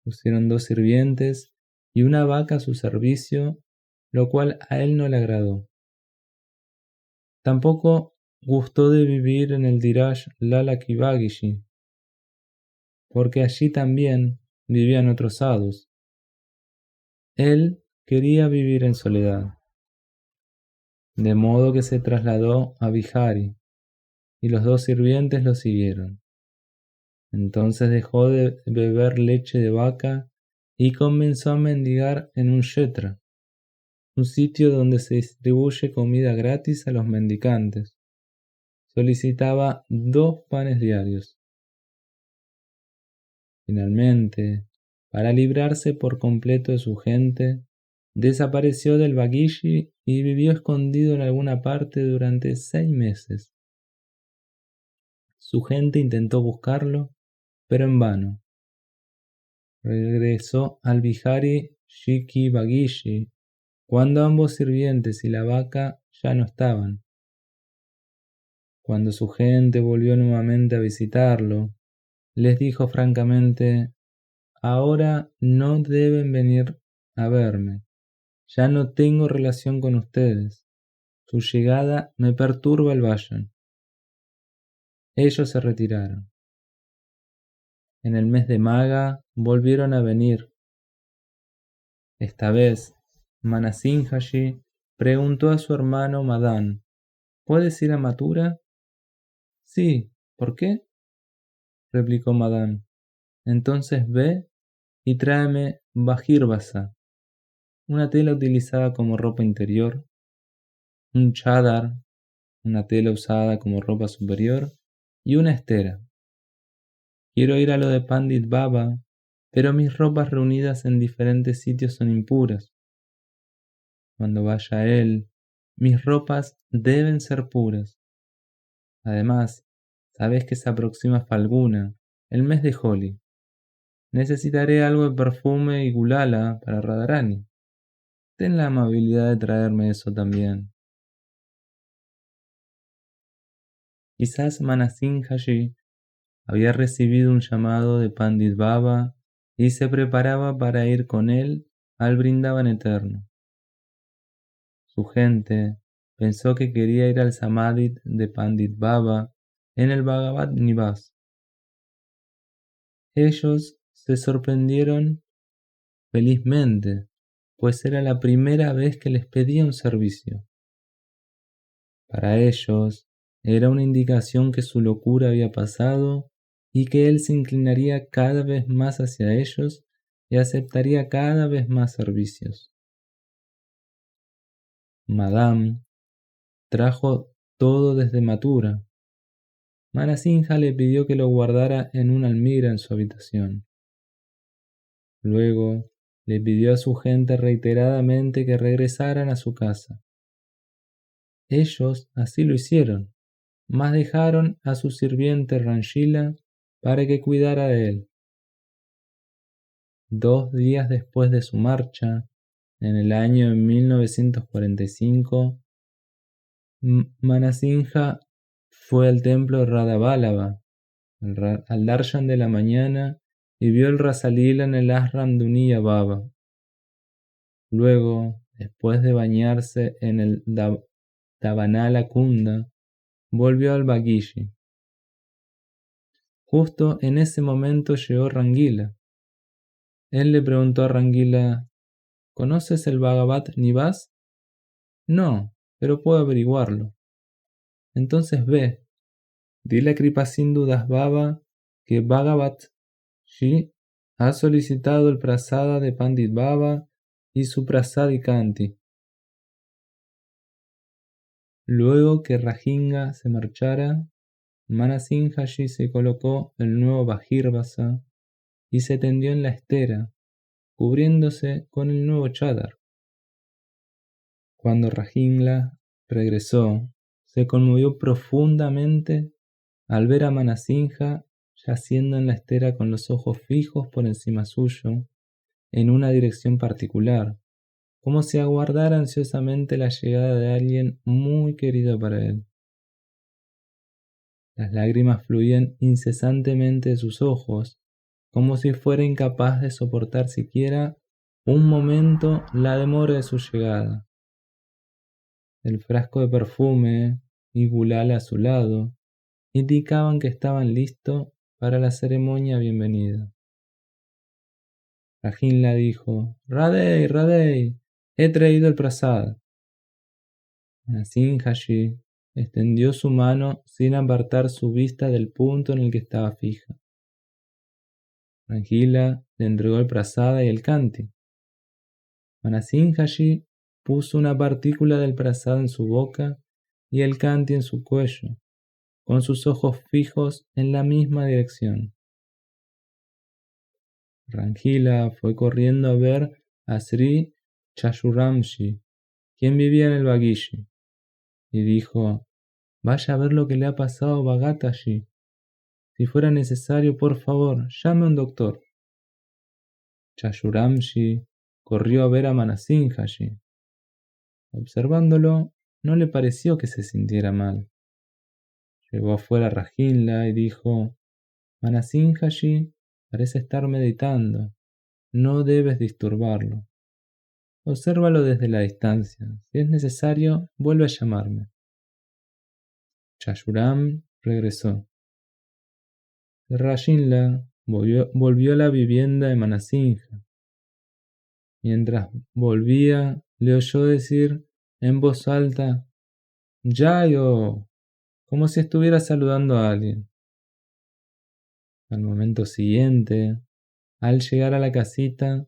Pusieron 2 sirvientes y una vaca a su servicio, lo cual a él no le agradó. Tampoco gustó de vivir en el Dhiraj Lala Ki Bagashi, porque allí también vivían otros sadhus. Él quería vivir en soledad, de modo que se trasladó a Bihari, y los 2 sirvientes lo siguieron. Entonces dejó de beber leche de vaca y comenzó a mendigar en un shetra, un sitio donde se distribuye comida gratis a los mendicantes. Solicitaba 2 panes diarios. Finalmente, para librarse por completo de su gente, desapareció del Baguishi y vivió escondido en alguna parte durante 6 meses. Su gente intentó buscarlo, pero en vano. Regresó al Vihari Shiki Baguishi cuando ambos sirvientes y la vaca ya no estaban. Cuando su gente volvió nuevamente a visitarlo, les dijo francamente: ahora no deben venir a verme. Ya no tengo relación con ustedes. Su llegada me perturba el vayan. Ellos se retiraron. En el mes de Maga volvieron a venir. Esta vez, Manasinhaji preguntó a su hermano Madan: ¿puedes ir a Mathura? Sí, ¿por qué?, replicó Madan. Entonces ve y tráeme Bajirvasa, una tela utilizada como ropa interior, un chadar, una tela usada como ropa superior, y una estera. Quiero ir a lo de Pandit Baba, pero mis ropas reunidas en diferentes sitios son impuras. Cuando vaya a él, mis ropas deben ser puras. Además, sabes que se aproxima Falguna, el mes de Holi. Necesitaré algo de perfume y gulala para Radharani. Ten la amabilidad de traerme eso también. Quizás Manasinhaji había recibido un llamado de Pandit Baba y se preparaba para ir con él al Brindavan eterno. Su gente pensó que quería ir al Samadhi de Pandit Baba en el Bhagavad Nivas. Ellos se sorprendieron felizmente, pues era la primera vez que les pedía un servicio. Para ellos era una indicación que su locura había pasado y que él se inclinaría cada vez más hacia ellos y aceptaría cada vez más servicios. Madame trajo todo desde Mathura. Manasinha le pidió que lo guardara en una almira en su habitación. Luego le pidió a su gente reiteradamente que regresaran a su casa. Ellos así lo hicieron, mas dejaron a su sirviente Ranjila para que cuidara de él. 2 días después de su marcha, en el año 1945, Manasinha fue al templo de Radhavallabha al darshan de la mañana y vio el Rasalila en el ashram de Uniya Baba. Luego, después de bañarse en el Davanala Kunda, volvió al Bagishi. Justo en ese momento llegó Rangila. Él le preguntó a Rangila: ¿conoces el Bhagavad Nivas? No, pero puedo averiguarlo. Entonces ve, dile a Kripasindhu Das Baba que Bhagavat Ji ha solicitado el prasada de Pandit Baba y su prasadikanti. Luego que Rajinga se marchara, Manasinhaji se colocó el nuevo Bajirvasa y se tendió en la estera, cubriéndose con el nuevo chadar. Cuando Rajingla regresó, se conmovió profundamente al ver a Manasinha yaciendo en la estera con los ojos fijos por encima suyo, en una dirección particular, como si aguardara ansiosamente la llegada de alguien muy querido para él. Las lágrimas fluían incesantemente de sus ojos, como si fuera incapaz de soportar siquiera un momento la demora de su llegada. El frasco de perfume y gulala a su lado indicaban que estaban listos para la ceremonia bienvenida. Rajinla dijo: «Radey, Radey, he traído el prasad». Manasinhaji extendió su mano sin apartar su vista del punto en el que estaba fija. Rangila le entregó el prasada y el kanti. Manasimhaji puso una partícula del prasada en su boca y el kanti en su cuello, con sus ojos fijos en la misma dirección. Rangila fue corriendo a ver a Sri Chashuramshi, quien vivía en el Bagishi, y dijo: «Vaya a ver lo que le ha pasado a Bhagataji. Si fuera necesario, por favor, llame a un doctor». Chashuramshi corrió a ver a Manasimhaji. Observándolo, no le pareció que se sintiera mal. Llevó afuera a Rajinla y dijo: «Manasimhaji parece estar meditando. No debes disturbarlo. Obsérvalo desde la distancia. Si es necesario, vuelve a llamarme». Chashuram regresó. Rajinla volvió a la vivienda de Manasimha. Mientras volvía, le oyó decir en voz alta: «Yayo», como si estuviera saludando a alguien. Al momento siguiente, al llegar a la casita,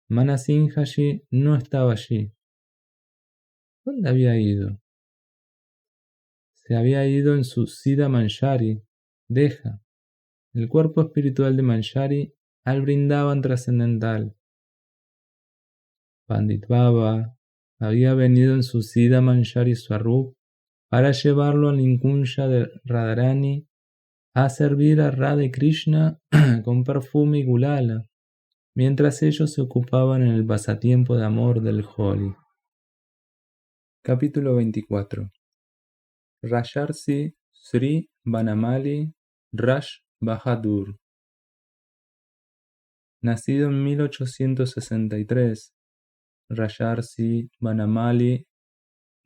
Manasimhaji no estaba allí. ¿Dónde había ido? Se había ido en su Siddha Manjari, Deja, el cuerpo espiritual de Manjari, al Vrindavan trascendental. Pandit Baba había venido en su Siddha Manjari Swarup para llevarlo al Nikunja de Radharani a servir a Radha y Krishna con perfume y gulala, mientras ellos se ocupaban en el pasatiempo de amor del Holi. Capítulo 24. Rajarsi Sri Vanamali Raj Bahadur. Nacido en 1863, Rajarsi Vanamali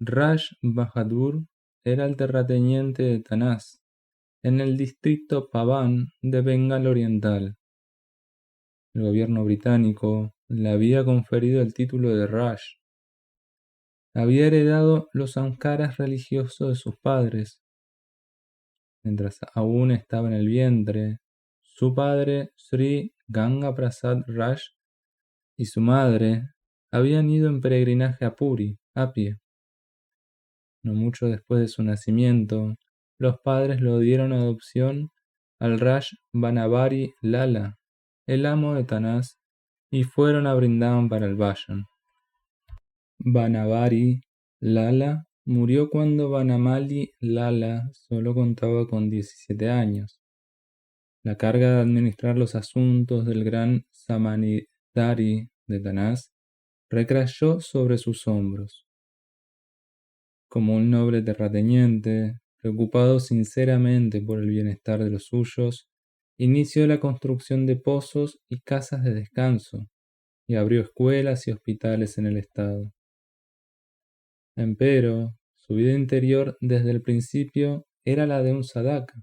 Raj Bahadur era el terrateniente de Tanas, en el distrito Pavan de Bengala Oriental. El gobierno británico le había conferido el título de Raj. Había heredado los samskaras religiosos de sus padres. Mientras aún estaba en el vientre, su padre, Sri Ganga Prasad Raj, y su madre habían ido en peregrinaje a Puri, a pie. No mucho después de su nacimiento, los padres lo dieron a adopción al Raj Vanavari Lala, el amo de Tanas, y fueron a Vrindavan para el Vayan. Vanavari Lala murió cuando Vanamali Lala solo contaba con 17 años. La carga de administrar los asuntos del gran Samanidari de Tanas recayó sobre sus hombros. Como un noble terrateniente, preocupado sinceramente por el bienestar de los suyos, inició la construcción de pozos y casas de descanso, y abrió escuelas y hospitales en el estado. Empero, su vida interior desde el principio era la de un sadhaka.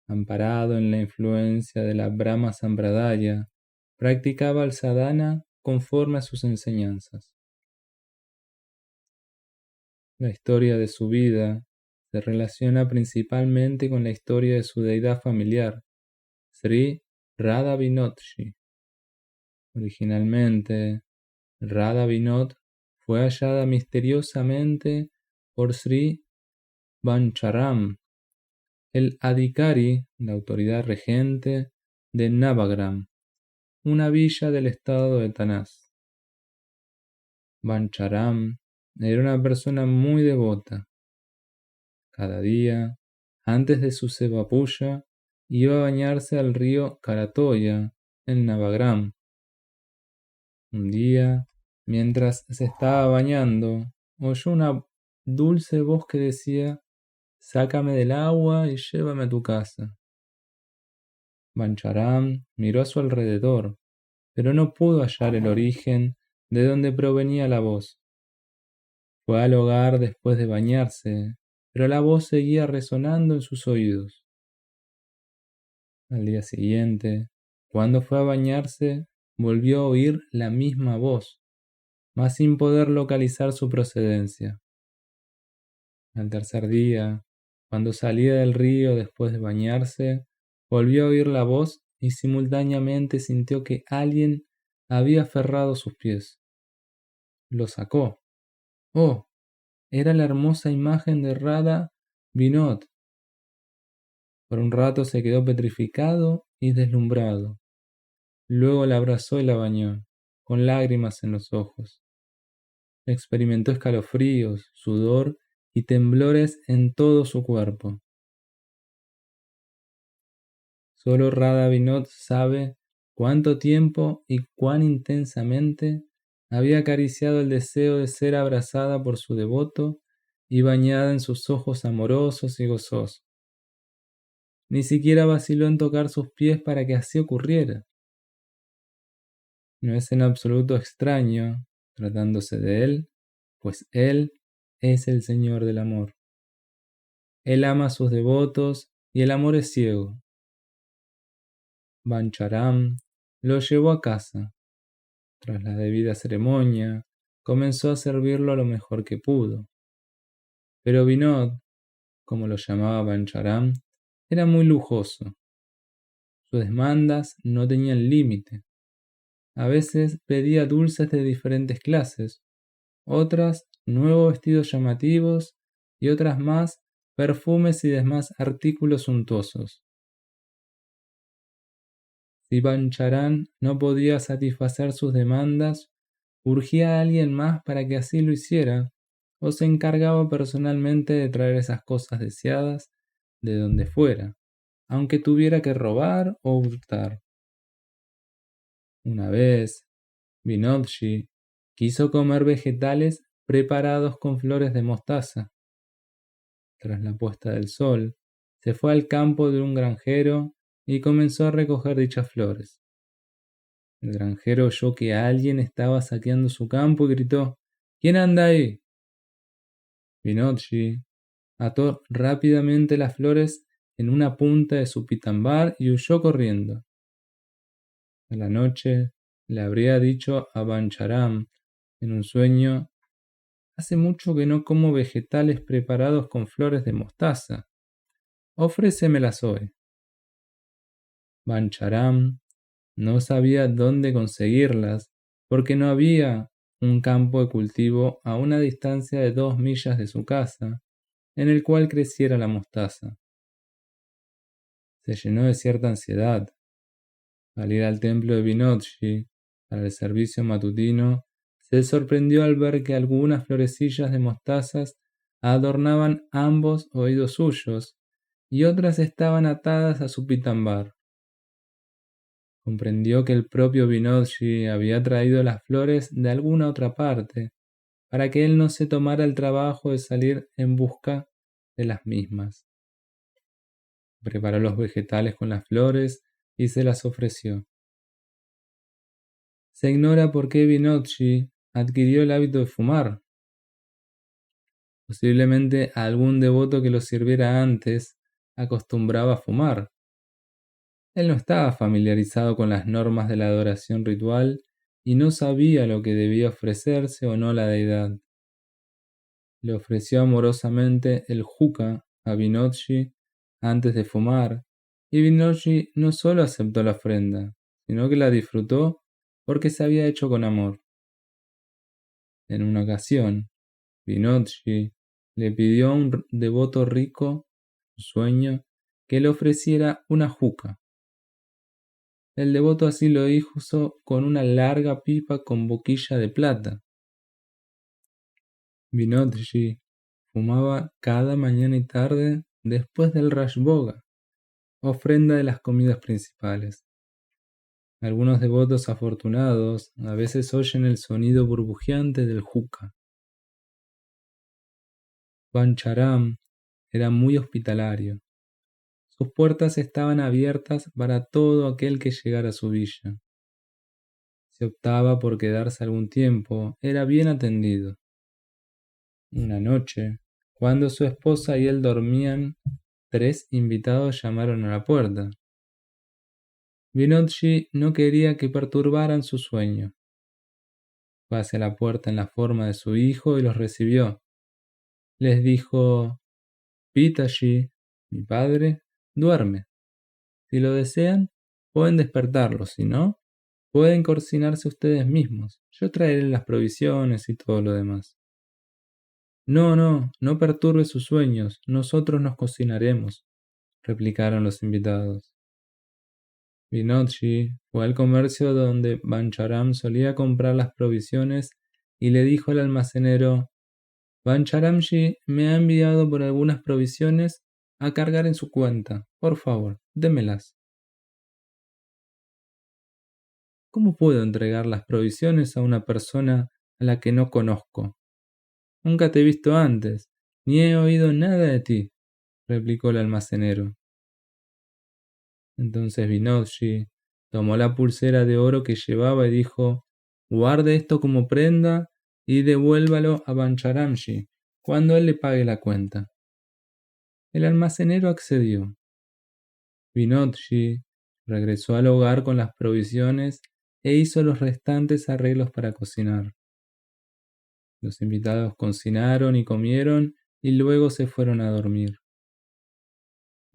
Amparado en la influencia de la Brahma Sampradaya, practicaba el sadhana conforme a sus enseñanzas. La historia de su vida se relaciona principalmente con la historia de su deidad familiar, Sri Radha Vinodji. Originalmente, Radha Vinod fue hallada misteriosamente por Sri Vancharam, el adhikari, la autoridad regente de Navagram, una villa del estado de Tanas. Vancharam era una persona muy devota. Cada día, antes de su Sevapuya, iba a bañarse al río Karatoya, en Navagram. Un día, mientras se estaba bañando, oyó una dulce voz que decía: «Sácame del agua y llévame a tu casa». Vancharam miró a su alrededor, pero no pudo hallar el origen de donde provenía la voz. Fue al hogar después de bañarse, pero la voz seguía resonando en sus oídos. Al día siguiente, cuando fue a bañarse, volvió a oír la misma voz, mas sin poder localizar su procedencia. Al tercer día, cuando salía del río después de bañarse, volvió a oír la voz y simultáneamente sintió que alguien había aferrado sus pies. Lo sacó. ¡Oh! Era la hermosa imagen de Radha Vinod. Por un rato se quedó petrificado y deslumbrado. Luego la abrazó y la bañó, con lágrimas en los ojos. Experimentó escalofríos, sudor y temblores en todo su cuerpo. Solo Radha Vinod sabe cuánto tiempo y cuán intensamente había acariciado el deseo de ser abrazada por su devoto y bañada en sus ojos amorosos y gozosos. Ni siquiera vaciló en tocar sus pies para que así ocurriera. No es en absoluto extraño, tratándose de él, pues él es el Señor del amor. Él ama a sus devotos y el amor es ciego. Bancharam lo llevó a casa. Tras la debida ceremonia, comenzó a servirlo lo mejor que pudo. Pero Vinod, como lo llamaba Bancharam, era muy lujoso. Sus demandas no tenían límite. A veces pedía dulces de diferentes clases, otras nuevos vestidos llamativos y otras más perfumes y demás artículos suntuosos. Si Bancharan no podía satisfacer sus demandas, urgía a alguien más para que así lo hiciera, o se encargaba personalmente de traer esas cosas deseadas de donde fuera, aunque tuviera que robar o hurtar. Una vez, Vinodji quiso comer vegetales preparados con flores de mostaza. Tras la puesta del sol, se fue al campo de un granjero y comenzó a recoger dichas flores. El granjero oyó que alguien estaba saqueando su campo y gritó: ¿Quién anda ahí? Vinodji ató rápidamente las flores en una punta de su pitambar y huyó corriendo. A la noche le habría dicho a Bancharam en un sueño: hace mucho que no como vegetales preparados con flores de mostaza. Ofrécemelas hoy. Bancharam no sabía dónde conseguirlas porque no había un campo de cultivo a una distancia de 2 millas de su casa en el cual creciera la mostaza. Se llenó de cierta ansiedad. Al ir al templo de Vinodji para el servicio matutino, se sorprendió al ver que algunas florecillas de mostazas adornaban ambos oídos suyos y otras estaban atadas a su pitambar. Comprendió que el propio Vinodji había traído las flores de alguna otra parte, para que él no se tomara el trabajo de salir en busca de las mismas. Preparó los vegetales con las flores y se las ofreció. Se ignora por qué Vinodji adquirió el hábito de fumar. Posiblemente algún devoto que lo sirviera antes acostumbraba a fumar. Él no estaba familiarizado con las normas de la adoración ritual y no sabía lo que debía ofrecerse o no la deidad. Le ofreció amorosamente el juca a Vinodji antes de fumar, y Vinodji no solo aceptó la ofrenda, sino que la disfrutó porque se había hecho con amor. En una ocasión, Vinodji le pidió a un devoto rico, en sueño, que le ofreciera una juca. El devoto así lo hizo con una larga pipa con boquilla de plata. Vinodji fumaba cada mañana y tarde después del Rajboga, ofrenda de las comidas principales. Algunos devotos afortunados a veces oyen el sonido burbujeante del juca. Bancharam era muy hospitalario. Sus puertas estaban abiertas para todo aquel que llegara a su villa. Si optaba por quedarse algún tiempo, era bien atendido. Una noche, cuando su esposa y él dormían, 3 invitados llamaron a la puerta. Vinodji no quería que perturbaran su sueño. Fue hacia la puerta en la forma de su hijo y los recibió. Les dijo: Pitaji, mi padre, duerme. Si lo desean, pueden despertarlo, si no, pueden cocinarse ustedes mismos. Yo traeré las provisiones y todo lo demás. No, no, no perturbe sus sueños, nosotros nos cocinaremos, replicaron los invitados. Vinodji fue al comercio donde Bancharam solía comprar las provisiones y le dijo al almacenero: Bancharamji me ha enviado por algunas provisiones a cargar en su cuenta. Por favor, démelas. ¿Cómo puedo entregar las provisiones a una persona a la que no conozco? Nunca te he visto antes, ni he oído nada de ti, replicó el almacenero. Entonces Vinodji tomó la pulsera de oro que llevaba y dijo: guarde esto como prenda y devuélvalo a Bancharamji cuando él le pague la cuenta. El almacenero accedió. Vinodji regresó al hogar con las provisiones e hizo los restantes arreglos para cocinar. Los invitados cocinaron y comieron y luego se fueron a dormir.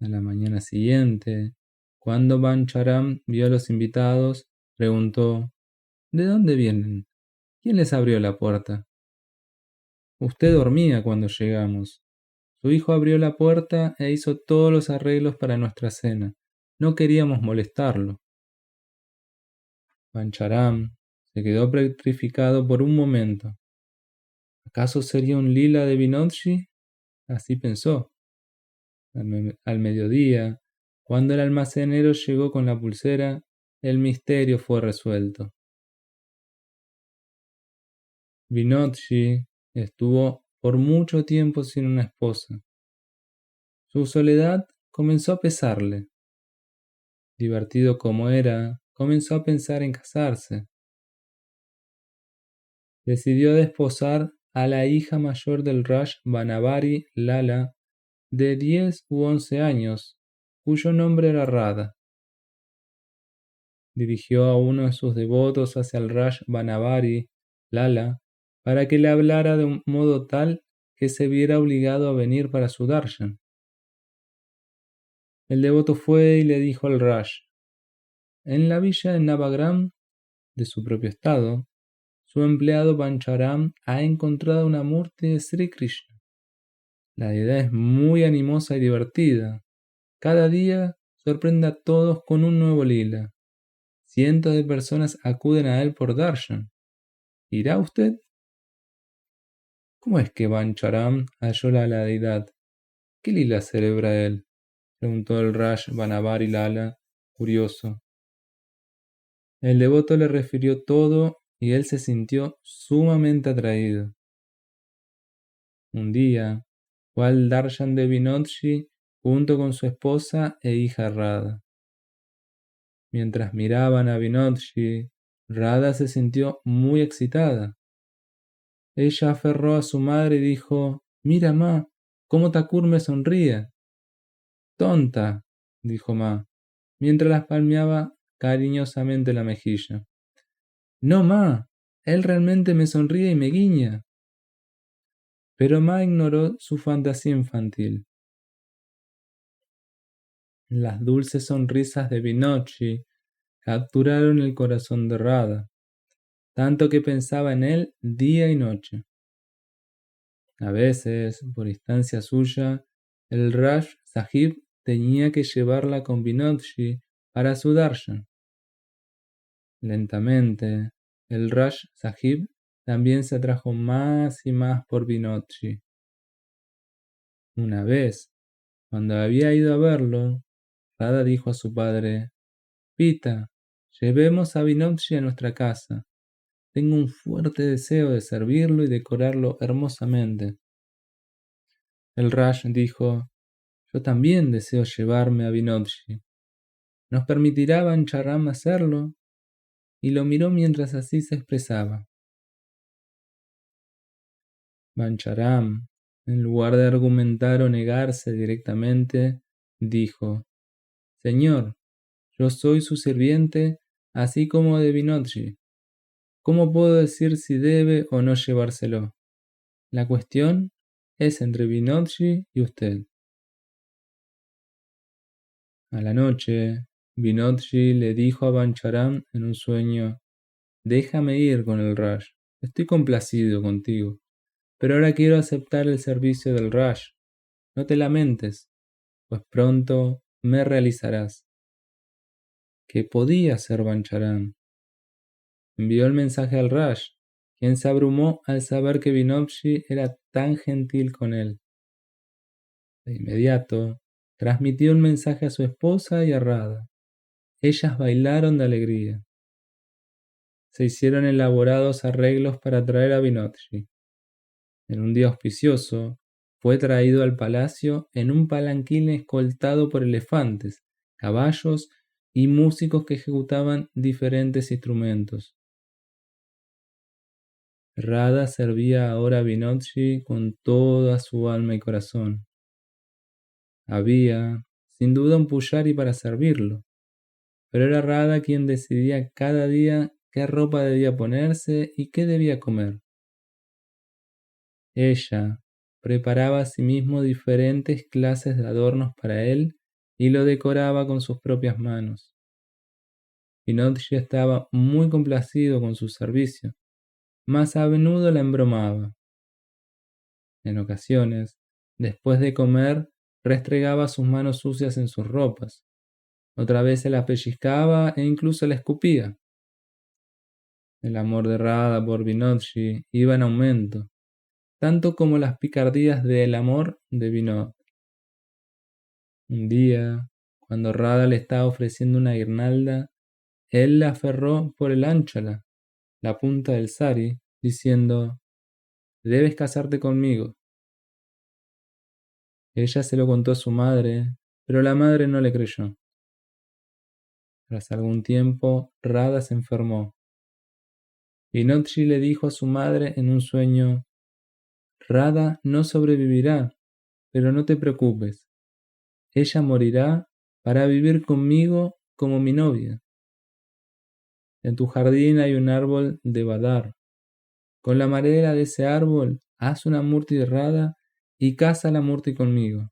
A la mañana siguiente, cuando Bancharam vio a los invitados, preguntó: ¿de dónde vienen? ¿Quién les abrió la puerta? Usted dormía cuando llegamos. Su hijo abrió la puerta e hizo todos los arreglos para nuestra cena. No queríamos molestarlo. Bancharam se quedó petrificado por un momento. ¿Acaso sería un lila de Vinodji? Así pensó. Al mediodía, cuando el almacenero llegó con la pulsera, el misterio fue resuelto. Vinodji estuvo por mucho tiempo sin una esposa. Su soledad comenzó a pesarle. Divertido como era, comenzó a pensar en casarse. Decidió desposar a la hija mayor del Raj Banavari, Lala, de 10 u 11 años, cuyo nombre era Radha. Dirigió a uno de sus devotos hacia el Raj Banavari, Lala, para que le hablara de un modo tal que se viera obligado a venir para su darshan. El devoto fue y le dijo al Raj: en la villa de Navagram, de su propio estado, su empleado Bancharam ha encontrado una murti de Sri Krishna. La deidad es muy animosa y divertida. Cada día sorprende a todos con un nuevo lila. Cientos de personas acuden a él por darshan. ¿Irá usted? ¿Cómo es que Bancharam halló a la deidad? ¿Qué lila celebra él?, preguntó el Raj Banavari Lala, curioso. El devoto le refirió todo y él se sintió sumamente atraído. Un día fue al darshan de Vinodji junto con su esposa e hija Radha. Mientras miraban a Vinodji, Radha se sintió muy excitada. Ella aferró a su madre y dijo: mira, ma, cómo Thakur me sonríe. Tonta, dijo ma, mientras las palmeaba cariñosamente la mejilla. No, ma, él realmente me sonríe y me guiña. Pero ma ignoró su fantasía infantil. Las dulces sonrisas de Vinodji capturaron el corazón de Radha, tanto que pensaba en él día y noche. A veces, por instancia suya, el Raj Sahib tenía que llevarla con Vinodji para su darshan. Lentamente, el Raj Sahib también se atrajo más y más por Vinodji. Una vez, cuando había ido a verlo, Radha dijo a su padre: Pita, llevemos a Vinodji a nuestra casa. Tengo un fuerte deseo de servirlo y decorarlo hermosamente. El Raj dijo: yo también deseo llevarme a Vinodji. ¿Nos permitirá Bancharam hacerlo? Y lo miró mientras así se expresaba. Bancharam, en lugar de argumentar o negarse directamente, dijo: Señor, yo soy su sirviente, así como de Vinodji. ¿Cómo puedo decir si debe o no llevárselo? La cuestión es entre Vinodji y usted. A la noche, Vinodji le dijo a Bancharam en un sueño: déjame ir con el Raj, estoy complacido contigo, pero ahora quiero aceptar el servicio del Raj. No te lamentes, pues pronto me realizarás. ¿Qué podía hacer Bancharam? Envió el mensaje al Raj, quien se abrumó al saber que Vinodji era tan gentil con él. De inmediato, transmitió un mensaje a su esposa y a Radha. Ellas bailaron de alegría. Se hicieron elaborados arreglos para traer a Vinodji. En un día auspicioso, fue traído al palacio en un palanquín escoltado por elefantes, caballos y músicos que ejecutaban diferentes instrumentos. Radha servía ahora a Vinodji con toda su alma y corazón. Había, sin duda, un pujari para servirlo, pero era Radha quien decidía cada día qué ropa debía ponerse y qué debía comer. Ella preparaba asimismo diferentes clases de adornos para él y lo decoraba con sus propias manos. Vinodji estaba muy complacido con su servicio, mas a menudo la embromaba. En ocasiones, después de comer, restregaba sus manos sucias en sus ropas. Otra vez se las pellizcaba e incluso la escupía. El amor de Radha por Vinodji iba en aumento, tanto como las picardías del amor de Vinod. Un día, cuando Radha le estaba ofreciendo una guirnalda, él la aferró por el ánchala, la punta del sari, diciendo: debes casarte conmigo. Ella se lo contó a su madre, pero la madre no le creyó. Tras algún tiempo, Radha se enfermó. Vinodji le dijo a su madre en un sueño: Radha no sobrevivirá, pero no te preocupes. Ella morirá para vivir conmigo como mi novia. En tu jardín hay un árbol de Badar. Con la madera de ese árbol haz una murti de Radha y casa la murti conmigo.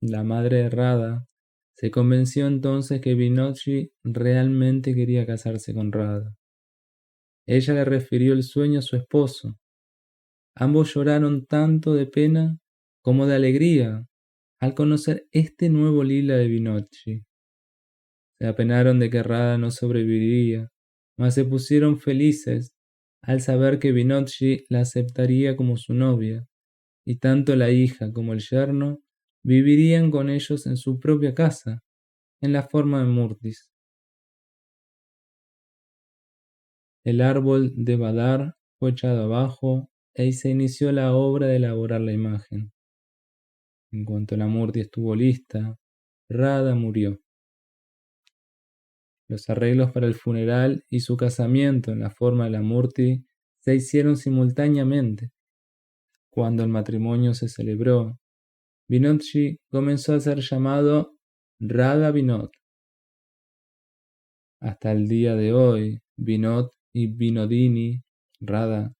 La madre de Radha se convenció entonces que Vinodji realmente quería casarse con Radha. Ella le refirió el sueño a su esposo. Ambos lloraron tanto de pena como de alegría al conocer este nuevo lila de Vinodji. Se apenaron de que Radha no sobreviviría, mas se pusieron felices al saber que Vinodji la aceptaría como su novia, y tanto la hija como el yerno vivirían con ellos en su propia casa, en la forma de murtis. El árbol de Badar fue echado abajo y se inició la obra de elaborar la imagen. En cuanto la murti estuvo lista, Radha murió. Los arreglos para el funeral y su casamiento en la forma de la murti se hicieron simultáneamente. Cuando el matrimonio se celebró, Vinodji comenzó a ser llamado Radha Vinod. Hasta el día de hoy, Vinod y Vinodini, Radha,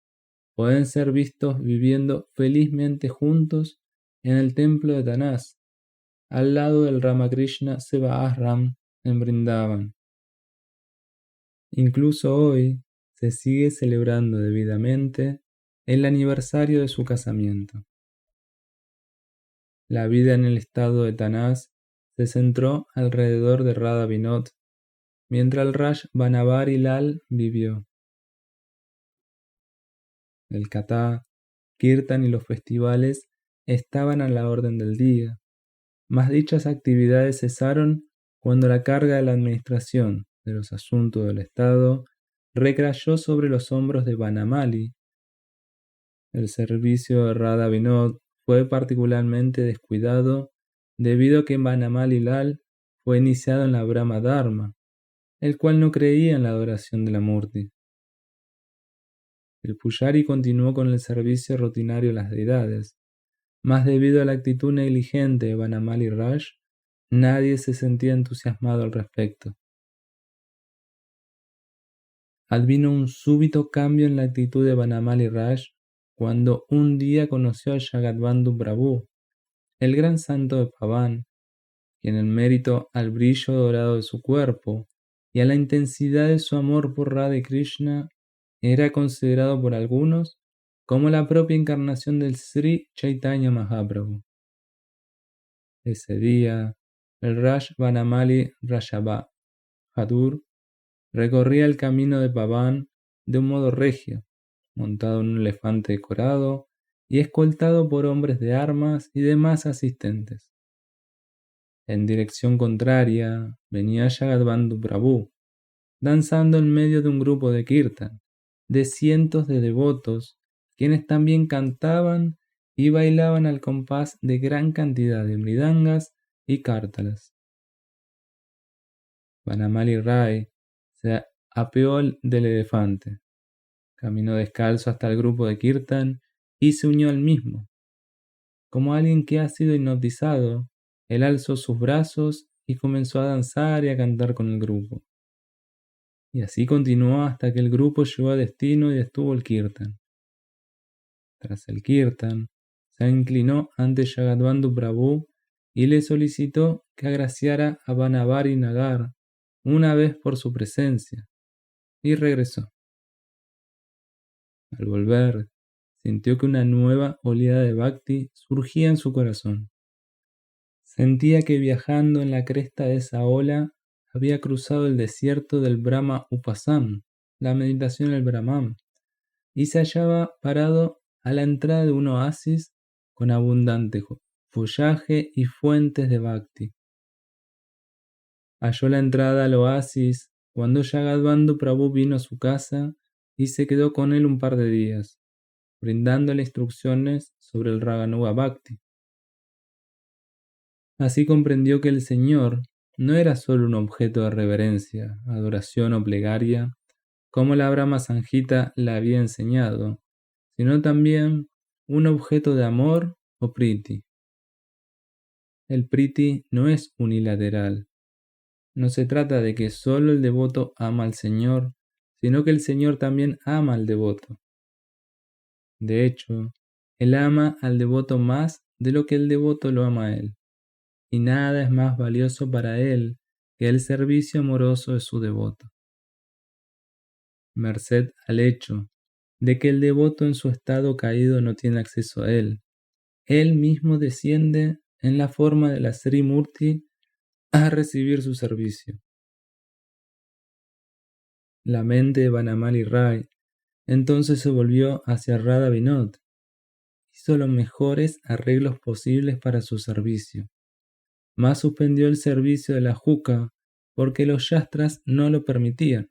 pueden ser vistos viviendo felizmente juntos en el templo de Tanas, al lado del Ramakrishna Seva Ashram en Vrindavan. Incluso hoy se sigue celebrando debidamente el aniversario de su casamiento. La vida en el estado de Tanas se centró alrededor de Radha Vinod, mientras el Raj Banavari Lal vivió. El Katha, Kirtan y los festivales estaban a la orden del día, mas dichas actividades cesaron cuando la carga de la administración de los asuntos del Estado recayó sobre los hombros de Vanamali. El servicio de Radha Vinod fue particularmente descuidado debido a que Vanamali Lal fue iniciado en la Brahma Dharma, el cual no creía en la adoración de la Murti. El Pujari continuó con el servicio rutinario a las deidades, mas debido a la actitud negligente de Vanamali Raj, nadie se sentía entusiasmado al respecto. Advino un súbito cambio en la actitud de Vanamali Raj cuando un día conoció a Jagadbandhu Prabhu, el gran santo de Pavan, quien en mérito al brillo dorado de su cuerpo y a la intensidad de su amor por Radha y Krishna, era considerado por algunos como la propia encarnación del Sri Chaitanya Mahaprabhu. Ese día, el Raj Vanamali Rajabhadur recorría el camino de Pavan de un modo regio, montado en un elefante decorado y escoltado por hombres de armas y demás asistentes. En dirección contraria venía Jagadbandhu Prabhu, danzando en medio de un grupo de kirtan, de cientos de devotos, quienes también cantaban y bailaban al compás de gran cantidad de mridangas y kártalas. Vanamali Rai se apeó del elefante, caminó descalzo hasta el grupo de kirtan y se unió al mismo. Como alguien que ha sido hipnotizado, él alzó sus brazos y comenzó a danzar y a cantar con el grupo. Y así continuó hasta que el grupo llegó a destino y estuvo el kirtan. Tras el kirtan, se inclinó ante Jagadbandhu Prabhu y le solicitó que agraciara a Vanavari Nagar una vez por su presencia, y regresó. Al volver, sintió que una nueva oleada de bhakti surgía en su corazón. Sentía que viajando en la cresta de esa ola había cruzado el desierto del Brahma Upasam, la meditación del Brahman, y se hallaba parado a la entrada de un oasis con abundante follaje y fuentes de bhakti. Halló la entrada al oasis cuando Jagadbandhu Prabhu vino a su casa y se quedó con él un par de días, brindándole instrucciones sobre el Raganuga Bhakti. Así comprendió que el Señor no era solo un objeto de reverencia, adoración o plegaria, como la Brahma Sanjita le había enseñado, sino también un objeto de amor o priti. El priti no es unilateral. No se trata de que solo el devoto ama al Señor, sino que el Señor también ama al devoto. De hecho, Él ama al devoto más de lo que el devoto lo ama a Él, y nada es más valioso para Él que el servicio amoroso de su devoto. Merced al hecho de que el devoto en su estado caído no tiene acceso a Él, Él mismo desciende en la forma de la Sri Murti a recibir su servicio. La mente de Vanamali Rai entonces se volvió hacia Radha Vinod. Hizo los mejores arreglos posibles para su servicio. Mas suspendió el servicio de la juca porque los yastras no lo permitían.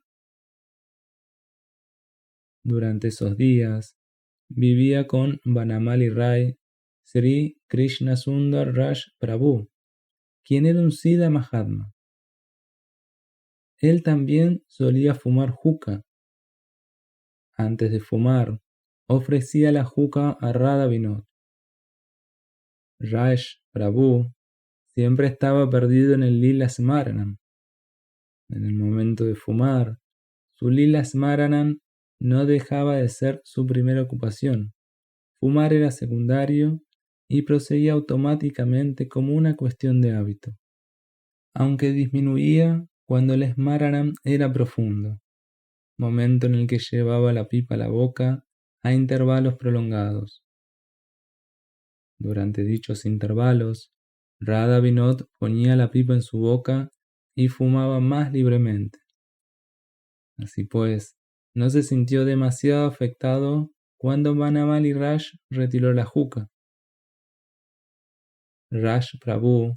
Durante esos días vivía con Vanamali Rai Sri Krishna Sundar Raj Prabhu, quien era un Siddha Mahatma. Él también solía fumar juca. Antes de fumar, ofrecía la juca a Radha Vinod. Raj Prabhu siempre estaba perdido en el Lila Smaranam. En el momento de fumar, su Lila Smaranam no dejaba de ser su primera ocupación. Fumar era secundario y proseguía automáticamente como una cuestión de hábito, aunque disminuía cuando el Smaranam era profundo, momento en el que llevaba la pipa a la boca a intervalos prolongados. Durante dichos intervalos, Radha Vinod ponía la pipa en su boca y fumaba más libremente. Así pues, no se sintió demasiado afectado cuando Vanamali Raj retiró la juca. Raj Prabhu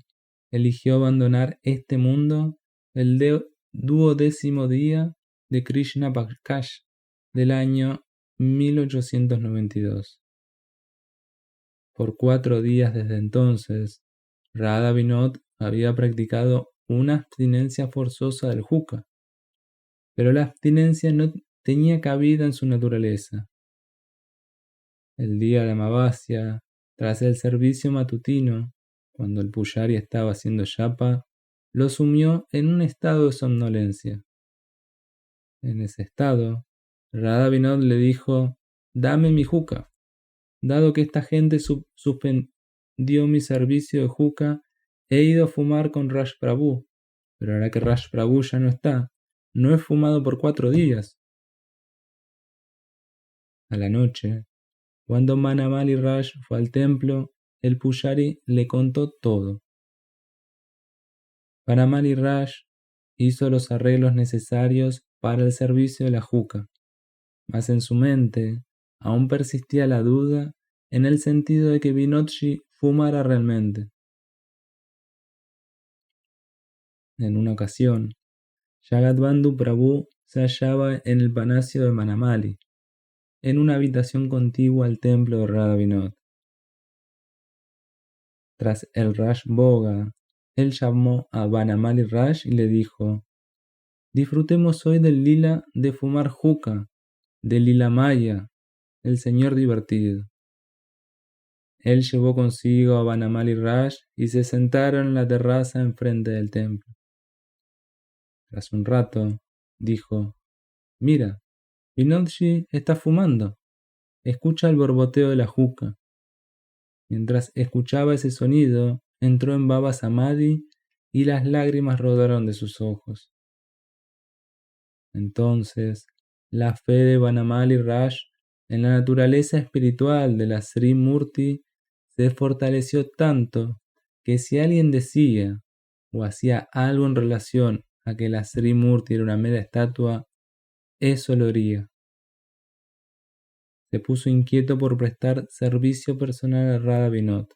eligió abandonar este mundo el 12º día de Krishna Prakash del año 1892. Por 4 días desde entonces, Radha Vinod había practicado una abstinencia forzosa del juca, pero la abstinencia no tenía cabida en su naturaleza. El día de Amavasya, tras el servicio matutino, cuando el pujari estaba haciendo yapa, lo sumió en un estado de somnolencia. En ese estado, Radha Vinod le dijo: «Dame mi juca». Dado que esta gente suspendió mi servicio de juca, he ido a fumar con Raj Prabhu, pero ahora que Raj Prabhu ya no está, no he fumado por 4 días. A la noche, cuando Manamali Raj fue al templo, el pujari le contó todo. Manamali Raj hizo los arreglos necesarios para el servicio de la juca, mas en su mente aún persistía la duda en el sentido de que Vinodji fumara realmente. En una ocasión, Jagadbandhu Prabhu se hallaba en el palacio de Manamali, en una habitación contigua al templo de Radha Vinod. Tras el Raj Boga, él llamó a Vanamali Raj y le dijo: disfrutemos hoy del lila de fumar juca, del lila maya, el señor divertido. Él llevó consigo a Vanamali Raj y se sentaron en la terraza enfrente del templo. Tras un rato, dijo: mira, Vinodji está fumando. Escucha el borboteo de la juca. Mientras escuchaba ese sonido, entró en Baba Samadhi y las lágrimas rodaron de sus ojos. Entonces, la fe de Vanamali Raj en la naturaleza espiritual de la Sri Murti se fortaleció tanto que si alguien decía o hacía algo en relación a que la Sri Murti era una mera estatua, eso lo haría. Se puso inquieto por prestar servicio personal a Radha Vinod,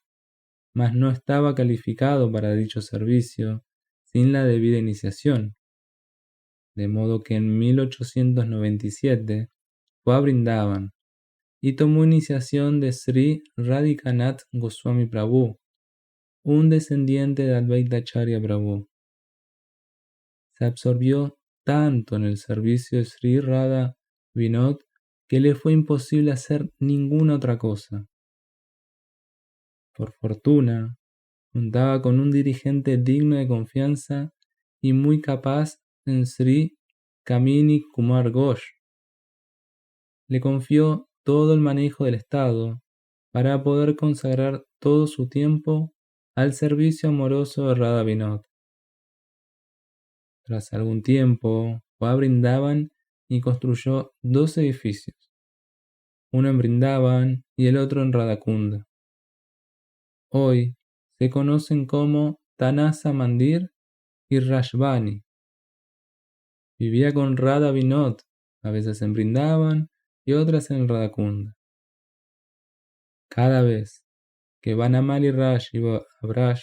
mas no estaba calificado para dicho servicio sin la debida iniciación, de modo que en 1897 fue a Vrindavan y tomó iniciación de Sri Radhikanath Goswami Prabhu, un descendiente de Advaita Acharya Prabhu. Se absorbió tanto en el servicio de Sri Radha Vinod que le fue imposible hacer ninguna otra cosa. Por fortuna, contaba con un dirigente digno de confianza y muy capaz en Sri Kamini Kumar Ghosh. Le confió todo el manejo del Estado para poder consagrar todo su tiempo al servicio amoroso de Radha Vinod. Tras algún tiempo, fue a Vrindavan y construyó 2 edificios, uno en Vrindavan y el otro en Radhakunda. Hoy se conocen como Tanasa Mandir y Rajvani. Vivía con Radha Vinod, a veces en Vrindavan y otras en Radhakunda. Cada vez que Vanamali Raj iba a Braj,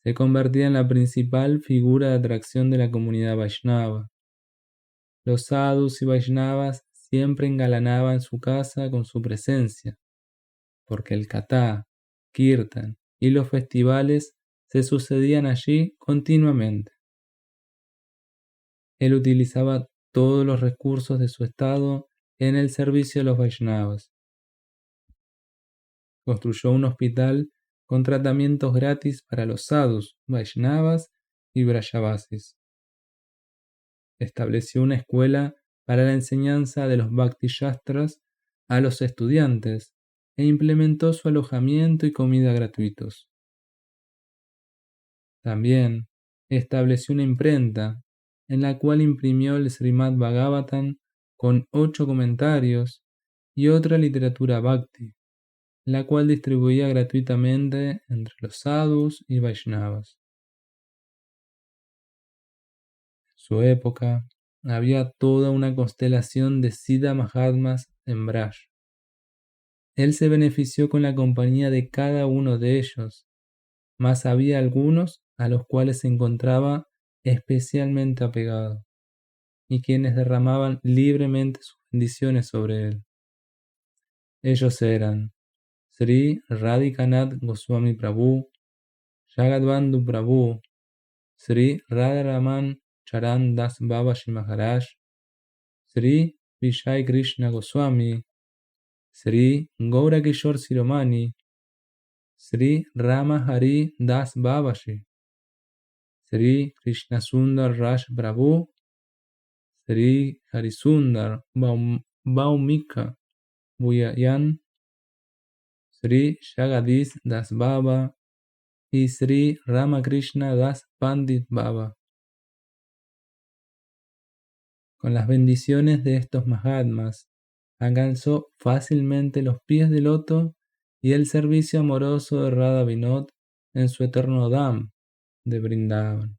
se convertía en la principal figura de atracción de la comunidad Vaishnava. Los sadhus y Vaishnavas siempre engalanaban su casa con su presencia, porque el katha, kirtan y los festivales se sucedían allí continuamente. Él utilizaba todos los recursos de su estado en el servicio de los Vaishnavas. Construyó un hospital con tratamientos gratis para los sadhus, Vaishnavas y Brajavasis. Estableció una escuela para la enseñanza de los Bhakti Shastras a los estudiantes e implementó su alojamiento y comida gratuitos. También estableció una imprenta en la cual imprimió el Srimad Bhagavatam con 8 comentarios y otra literatura Bhakti, la cual distribuía gratuitamente entre los sadhus y Vaishnavas. En su época había toda una constelación de Siddha Mahatmas en Braj. Él se benefició con la compañía de cada uno de ellos, mas había algunos a los cuales se encontraba especialmente apegado, y quienes derramaban libremente sus bendiciones sobre él. Ellos eran Sri Radhikanath Goswami Prabhu, Jagadbandhu Prabhu, Sri Radharaman Charan Das Babaji Maharaj, Sri Vijay Krishna Goswami, Sri Gaura Kishore Siromani, Sri Rama Hari Das Babaji, Sri Krishnasundar Raj Prabhu, Sri Harisundar Baumika Buyayan, Sri Jagadish Das Baba, y Sri Ramakrishna Das Pandit Baba. Con las bendiciones de estos Mahatmas, alcanzó fácilmente los pies de loto y el servicio amoroso de Radha Vinod en su eterno Dham de Vrindavan.